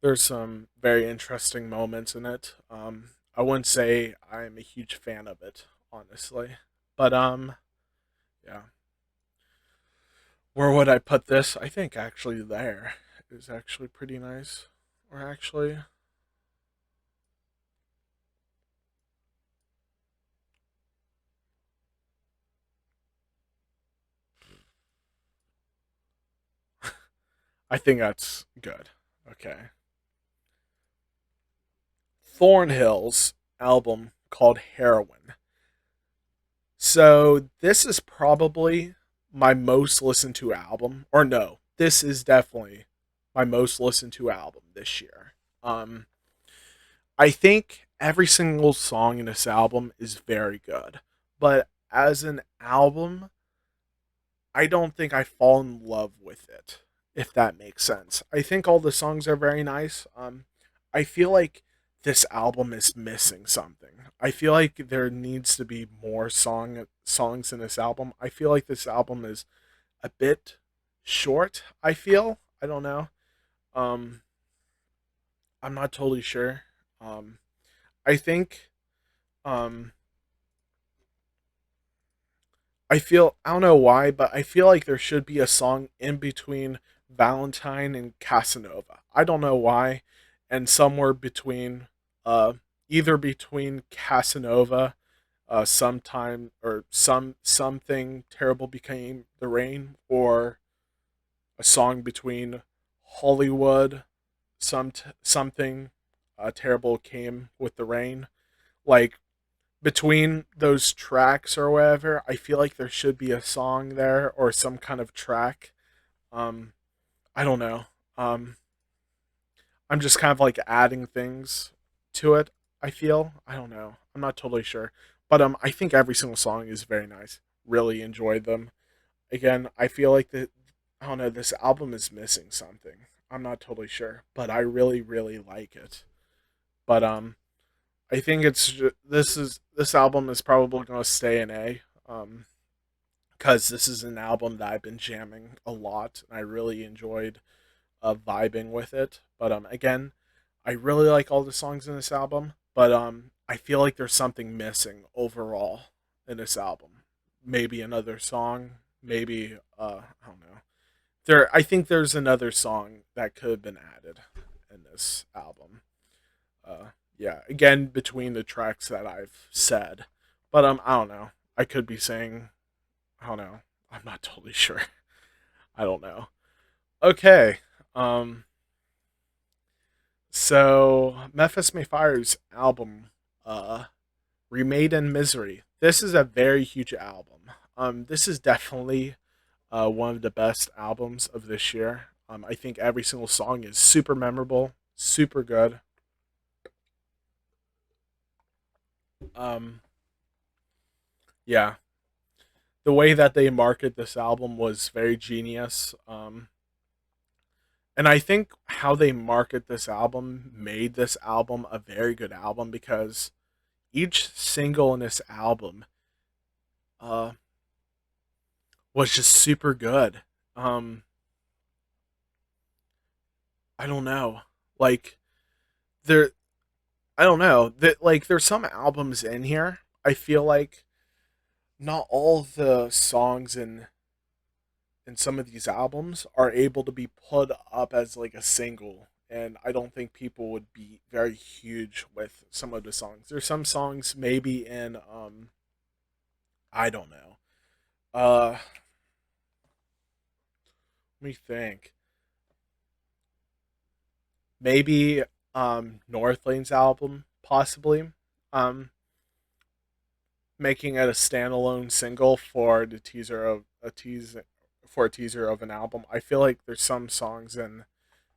There's some very interesting moments in it. I wouldn't say I'm a huge fan of it, honestly. But yeah. Where would I put this? I think actually there is actually pretty nice. Or actually, I think that's good. Okay. Thornhill's album called Heroin. So this is probably my most listened to album, or no, this is definitely my most listened to album this year. Um, I think every single song in this album is very good, but as an album, I don't think I fall in love with it, if that makes sense. I think all the songs are very nice. I feel like this album is missing something. I feel like there needs to be more songs in this album. I feel like this album is a bit short, I feel. I don't know. Um I'm not totally sure. Um I think um I don't know why, but I feel like there should be a song in between Valentine and Casanova. I don't know why, and somewhere between uh either between Casanova, sometime or something terrible became the rain, or a song between Hollywood, something terrible came with the rain. Like between those tracks or whatever, I feel like there should be a song there or some kind of track. Um, I don't know. Um, I'm just kind of like adding things to it. I feel. I don't know. I'm not totally sure, but I think every single song is very nice. Really enjoyed them. Again, I feel like that. I don't know. This album is missing something. I'm not totally sure, but I really really like it. But I think this album is probably going to stay an A. Because this is an album that I've been jamming a lot, and I really enjoyed vibing with it. But again, I really like all the songs in this album, but I feel like there's something missing overall in this album. maybe another song, maybe I don't know. I think there's another song that could have been added in this album. Uh, yeah, again between the tracks that I've said, but I don't know. I could be saying I don't know. I'm not totally sure. I don't know. Okay. Um. So Memphis May Fire's album, uh, "Remade in Misery." This is a very huge album. This is definitely one of the best albums of this year. I think every single song is super memorable, super good. Um, yeah, the way that they market this album was very genius. And I think how they market this album made this album a very good album because each single in this album uh, was just super good. Um, I don't know, like there, I don't know that like there's some albums in here. I feel like not all the songs in some of these albums are able to be put up as like a single, and I don't think people would be very huge with some of the songs. There's some songs maybe in I don't know. Let me think. Maybe Northlane's album possibly. Um Making it a standalone single for the teaser of a tease for a teaser of an album. I feel like there's some songs in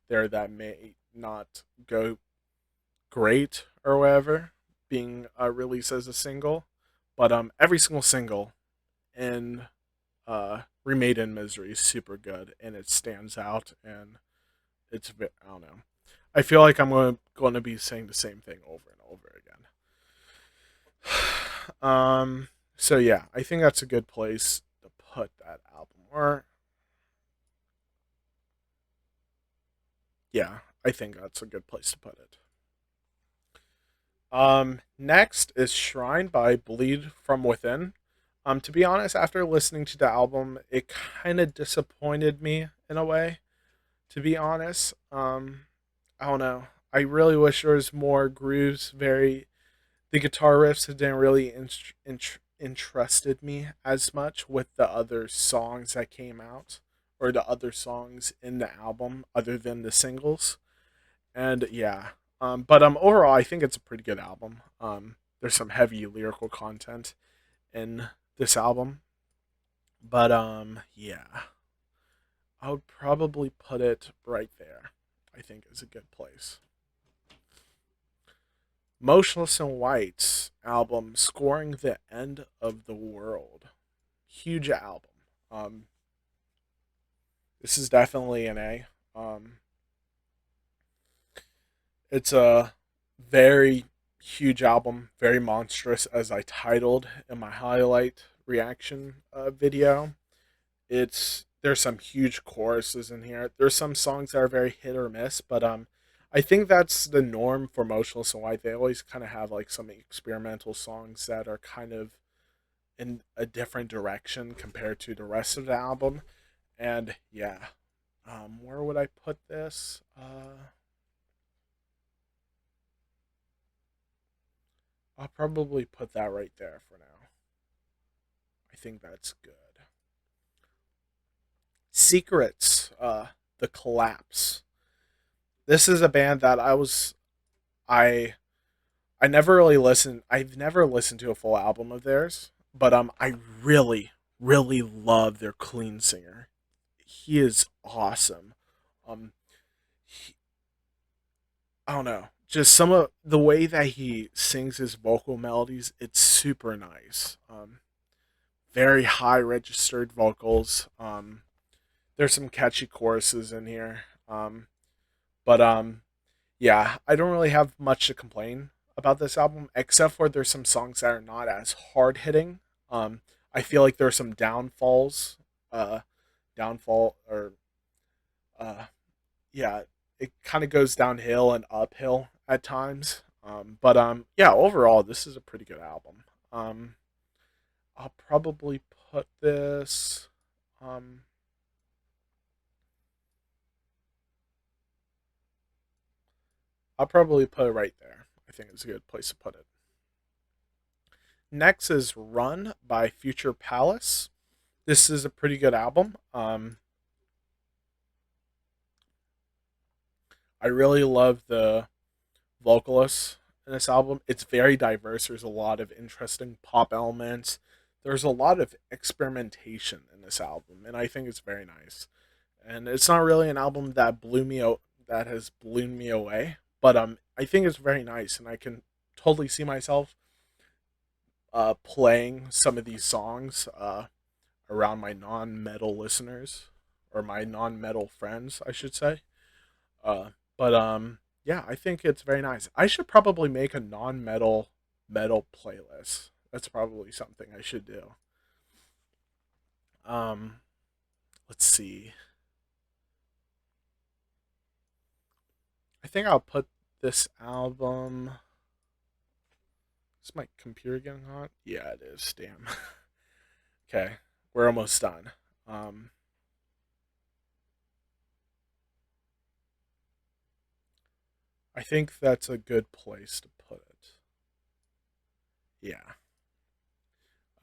there that may not go great or whatever being released as a single, but every single single in Remade in Misery is super good and it stands out and I don't know. I feel like I'm going to be saying the same thing over and over again. So yeah, I think that's a good place to put that album. Or yeah, I think that's a good place to put it. Next is Shrine by Bleed from Within. To be honest, after listening to the album, it kind of disappointed me in a way. To be honest, I don't know. I really wish there was more grooves. The guitar riffs didn't really interested me as much with the other songs that came out or the other songs in the album other than the singles. And yeah, but overall, I think it's a pretty good album. There's some heavy lyrical content in this album, but yeah, I would probably put it right there. I think is a good place. Motionless in White's album, "Scoring the End of the World." Huge album. Um, this is definitely an A. It's a very huge album, very monstrous, as I titled in my highlight reaction video. There's some huge choruses in here. There's some songs that are very hit or miss, but I think that's the norm for Motionless in White. They always kind of have like some experimental songs that are kind of in a different direction compared to the rest of the album. And yeah, where would I put this? I'll probably put that right there for now. I think that's good. Secrets, The Collapse. This is a band that I I never really listened. I've never listened to a full album of theirs, but I really love their clean singer. He is awesome. Um, he, I don't know, just some of the way that he sings his vocal melodies. It's super nice. Very high registered vocals. There's some catchy choruses in here. But yeah, I don't really have much to complain about this album, except for there's some songs that are not as hard hitting. I feel like there are some downfalls, uh, downfall or uh, yeah, it kind of goes downhill and uphill at times. But yeah, overall, this is a pretty good album. Um, I'll probably put this. Um, I'll probably put it right there. I think it's a good place to put it. Next is Run by Future Palace. This is a pretty good album. I really love the vocalists in this album. It's very diverse. There's a lot of interesting pop elements. There's a lot of experimentation in this album, and I think it's very nice. And it's not really an album that that has blown me away, but I think it's very nice, and I can totally see myself playing some of these songs around my non-metal listeners or my non-metal friends, I should say. But yeah, I think it's very nice. I should probably make a non-metal metal playlist. That's probably something I should do. Um, let's see. I think I'll put this album. Is my computer getting hot? Yeah, it is. Damn. Okay, we're almost done. Um, I think that's a good place to put it. Yeah.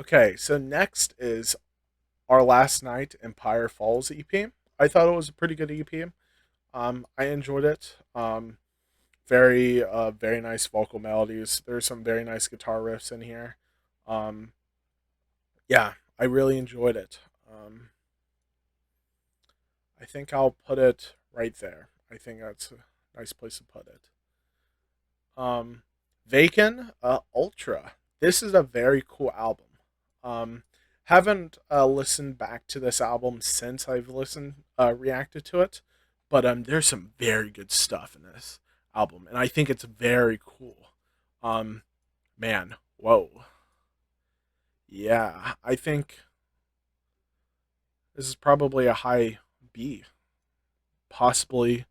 Okay, so next is Our Last Night Empire Falls EP. I thought it was a pretty good EP. I enjoyed it. Very nice vocal melodies. There's some very nice guitar riffs in here. Um, yeah, I really enjoyed it. I think I'll put it right there. I think that's a nice place to put it. Um, Vacan Ultra. This is a very cool album. Um, haven't listened back to this album since I've reacted to it, but there's some very good stuff in this album, and I think it's very cool. Um, man, whoa, yeah, I think this is probably a high B, possibly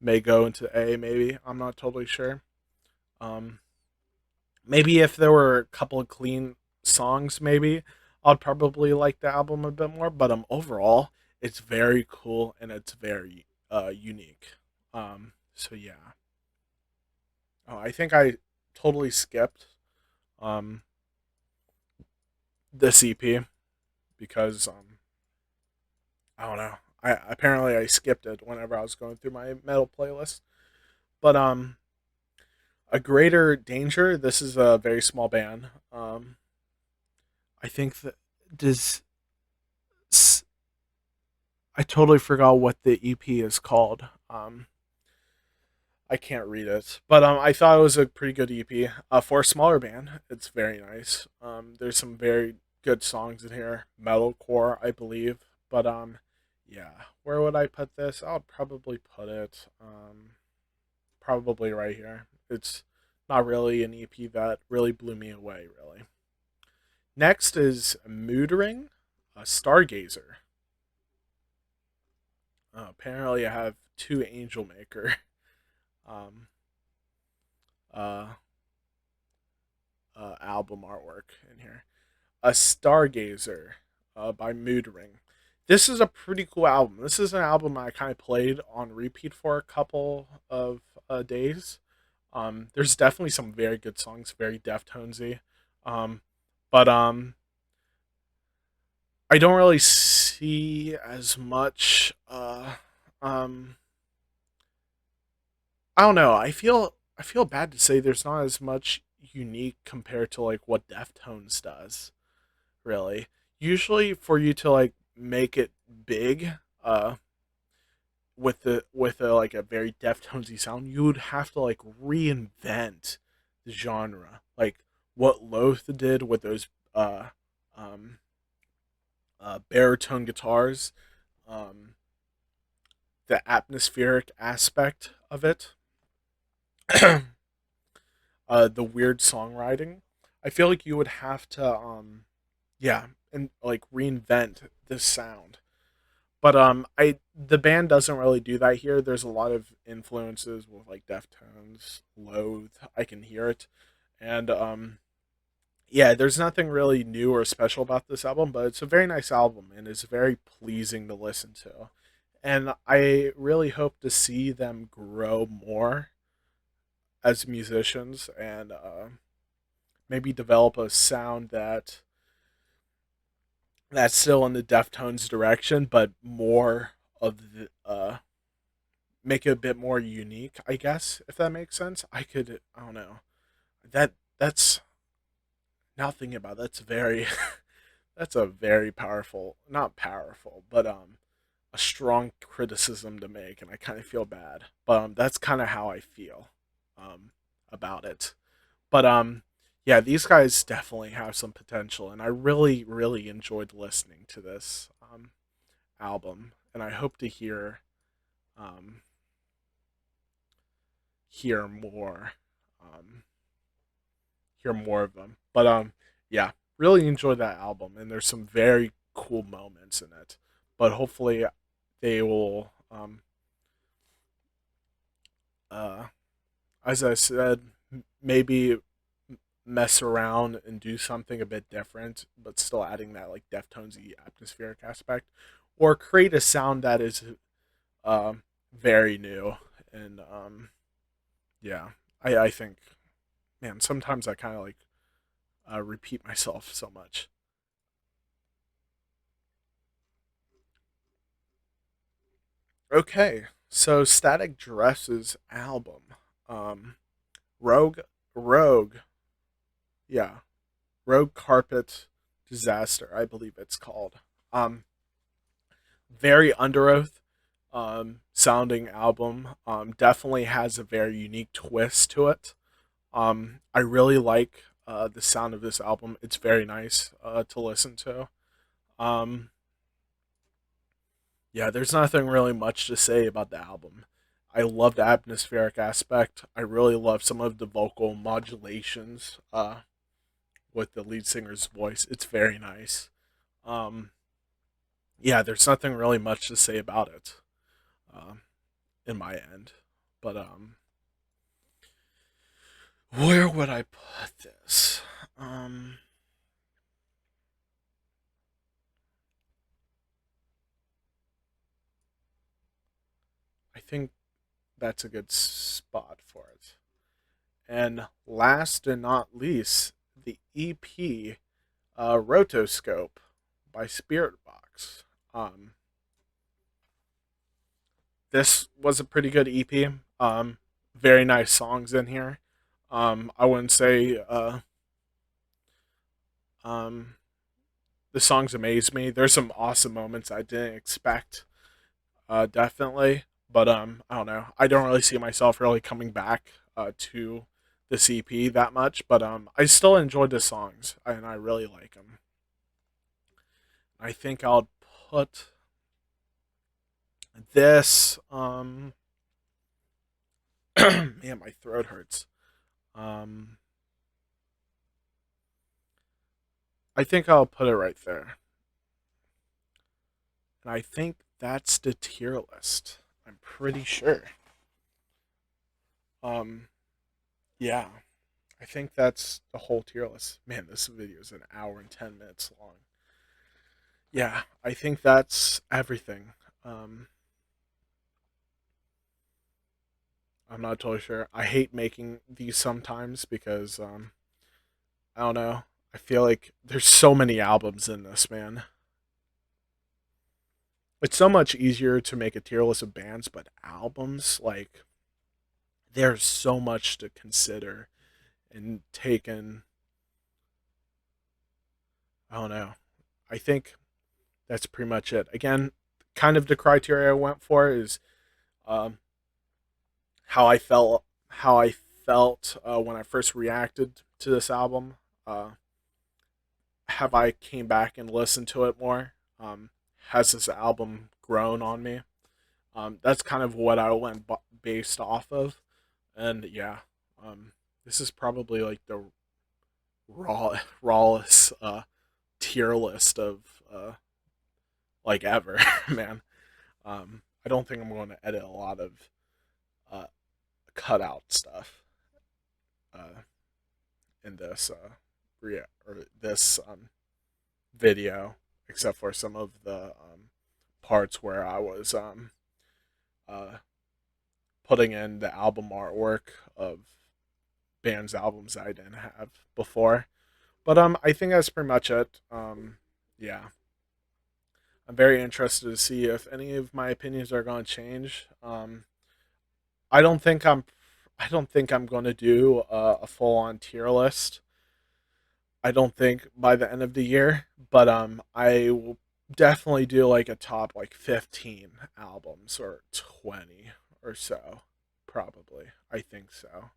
may go into A, maybe. I'm not totally sure. Um, Maybe if there were a couple of clean songs, maybe I'd probably like the album a bit more. But overall, it's very cool and it's very unique. So yeah. Oh, I think I totally skipped um this EP because I don't know. I skipped it whenever I was going through my metal playlist. But a greater danger. This is a very small band. I think that does I totally forgot what the EP is called. I can't read it, but I thought it was a pretty good EP for a smaller band. It's very nice. There's some very good songs in here, metalcore, I believe. But yeah, where would I put this? I'll probably put it probably right here. It's not really an EP that really blew me away, really. Next is Moodring, a Stargazer. Apparently, I have two Angel Maker um, uh, album artwork in here. A Stargazer by Moodring. This is a pretty cool album. This is an album I kind of played on repeat for a couple of days. There's definitely some very good songs, very Deftonesy. But I don't really see as much. Um, I don't know. I feel bad to say there's not as much unique compared to like what Deftones does. Really, usually for you to like make it big, with a like a very Deftonesy sound, you would have to like reinvent the genre, like what Loath did with those uh um baritone guitars, um the atmospheric aspect of it, the weird songwriting. I feel like you would have to yeah, and like reinvent this sound. But I the band doesn't really do that here. There's a lot of influences with like Deftones, Loathe. I can hear it, and Yeah, there's nothing really new or special about this album, but it's a very nice album and it's very pleasing to listen to. And I really hope to see them grow more as musicians and maybe develop a sound that's still in the Deftones direction, but more of the make it a bit more unique, I guess, if that makes sense. I don't know. That's now thinking about it, that's very that's a very powerful, not powerful, but a strong criticism to make, and I kind of feel bad. But that's kind of how I feel um about it. But yeah, these guys definitely have some potential, and I really really enjoyed listening to this album, and I hope to um hear more um hear more of them. But yeah, really enjoyed that album, and there's some very cool moments in it. But hopefully, they will uh as I said, maybe mess around and do something a bit different, but still adding that like Deftonesy atmospheric aspect, or create a sound that is um very new and yeah, I think, man, sometimes I kind of like repeat myself so much. Okay, so Static Dress's album, um, Rogue, Rogue, yeah, Rogue Carpet Disaster, I believe it's called. Um, very under oath, sounding album. Definitely has a very unique twist to it. I really like the sound of this album. It's very nice to listen to. Um, Yeah, there's nothing really much to say about the album. I love the atmospheric aspect. I really love some of the vocal modulations with the lead singer's voice. It's very nice. Um, yeah, there's nothing really much to say about it um, in my end. But where would I put this? Um, I think that's a good spot for it. And last and not least, the EP Rotoscope by Spirit Box. Um, this was a pretty good EP. Very nice songs in here. I wouldn't say um, the songs amaze me. There's some awesome moments I didn't expect, definitely. But I don't know. I don't really see myself really coming back to this EP that much. But I still enjoyed the songs and I really like them. I think I'll put this. Man, my throat hurts. Um, I think I'll put it right there. And I think that's the tier list. I'm pretty sure. Um, yeah, I think that's the whole tier list. Man, this video is an hour and 10 minutes long. Yeah, I think that's everything. Um, I'm not totally sure. I hate making these sometimes because I don't know. I feel like there's so many albums in this, man. It's so much easier to make a tier list of bands, but albums, like, there's so much to consider and take in. I don't know. I think that's pretty much it. Again, kind of the criteria I went for is um, how I felt when I first reacted to this album. Uh, have I came back and listened to it more? Has this album grown on me? That's kind of what I went based off of, and yeah, this is probably like the rawest tier list of like ever, man. I don't think I'm going to edit a lot of uh, cutout stuff uh, in this. or this video, except for some of the parts where I was uh, putting in the album artwork of bands' albums I didn't have before. But I think that's pretty much it. Yeah, I'm very interested to see if any of my opinions are going to change. I don't think I'm. I don't think I'm going to do a full-on tier list. I don't think by the end of the year, but I will definitely do like a top like 15 albums or 20 or so, probably. I think so.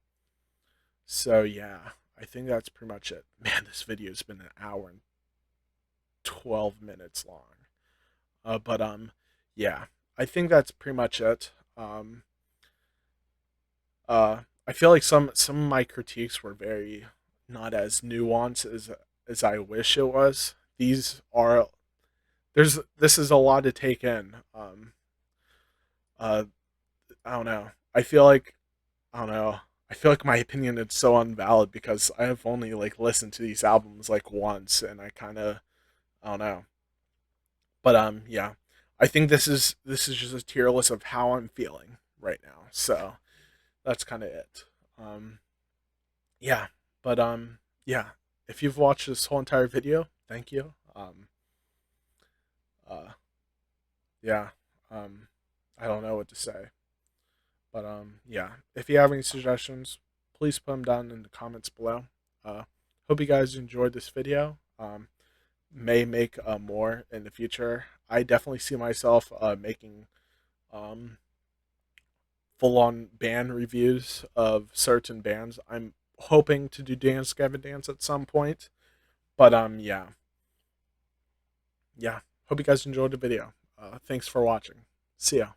So yeah, I think that's pretty much it. Man, this video's been an hour and 12 minutes long. But yeah, I think that's pretty much it. I feel like some of my critiques were very not as nuanced as I wish it was. These are this is a lot to take in. Uh, I don't know. I don't know. I feel like my opinion is so invalid because I have only like listened to these albums like once, and I don't know. But yeah, I think this is just a tier list of how I'm feeling right now. So that's kind of it. Um, yeah, but yeah. If you've watched this whole entire video, thank you. Uh, yeah. Um, I don't know what to say. But yeah, if you have any suggestions, please put them down in the comments below. Hope you guys enjoyed this video. May make more in the future. I definitely see myself making um, full-on band reviews of certain bands. I'm hoping to do Dance Gavin Dance at some point. But yeah, yeah. Hope you guys enjoyed the video. Thanks for watching. See ya.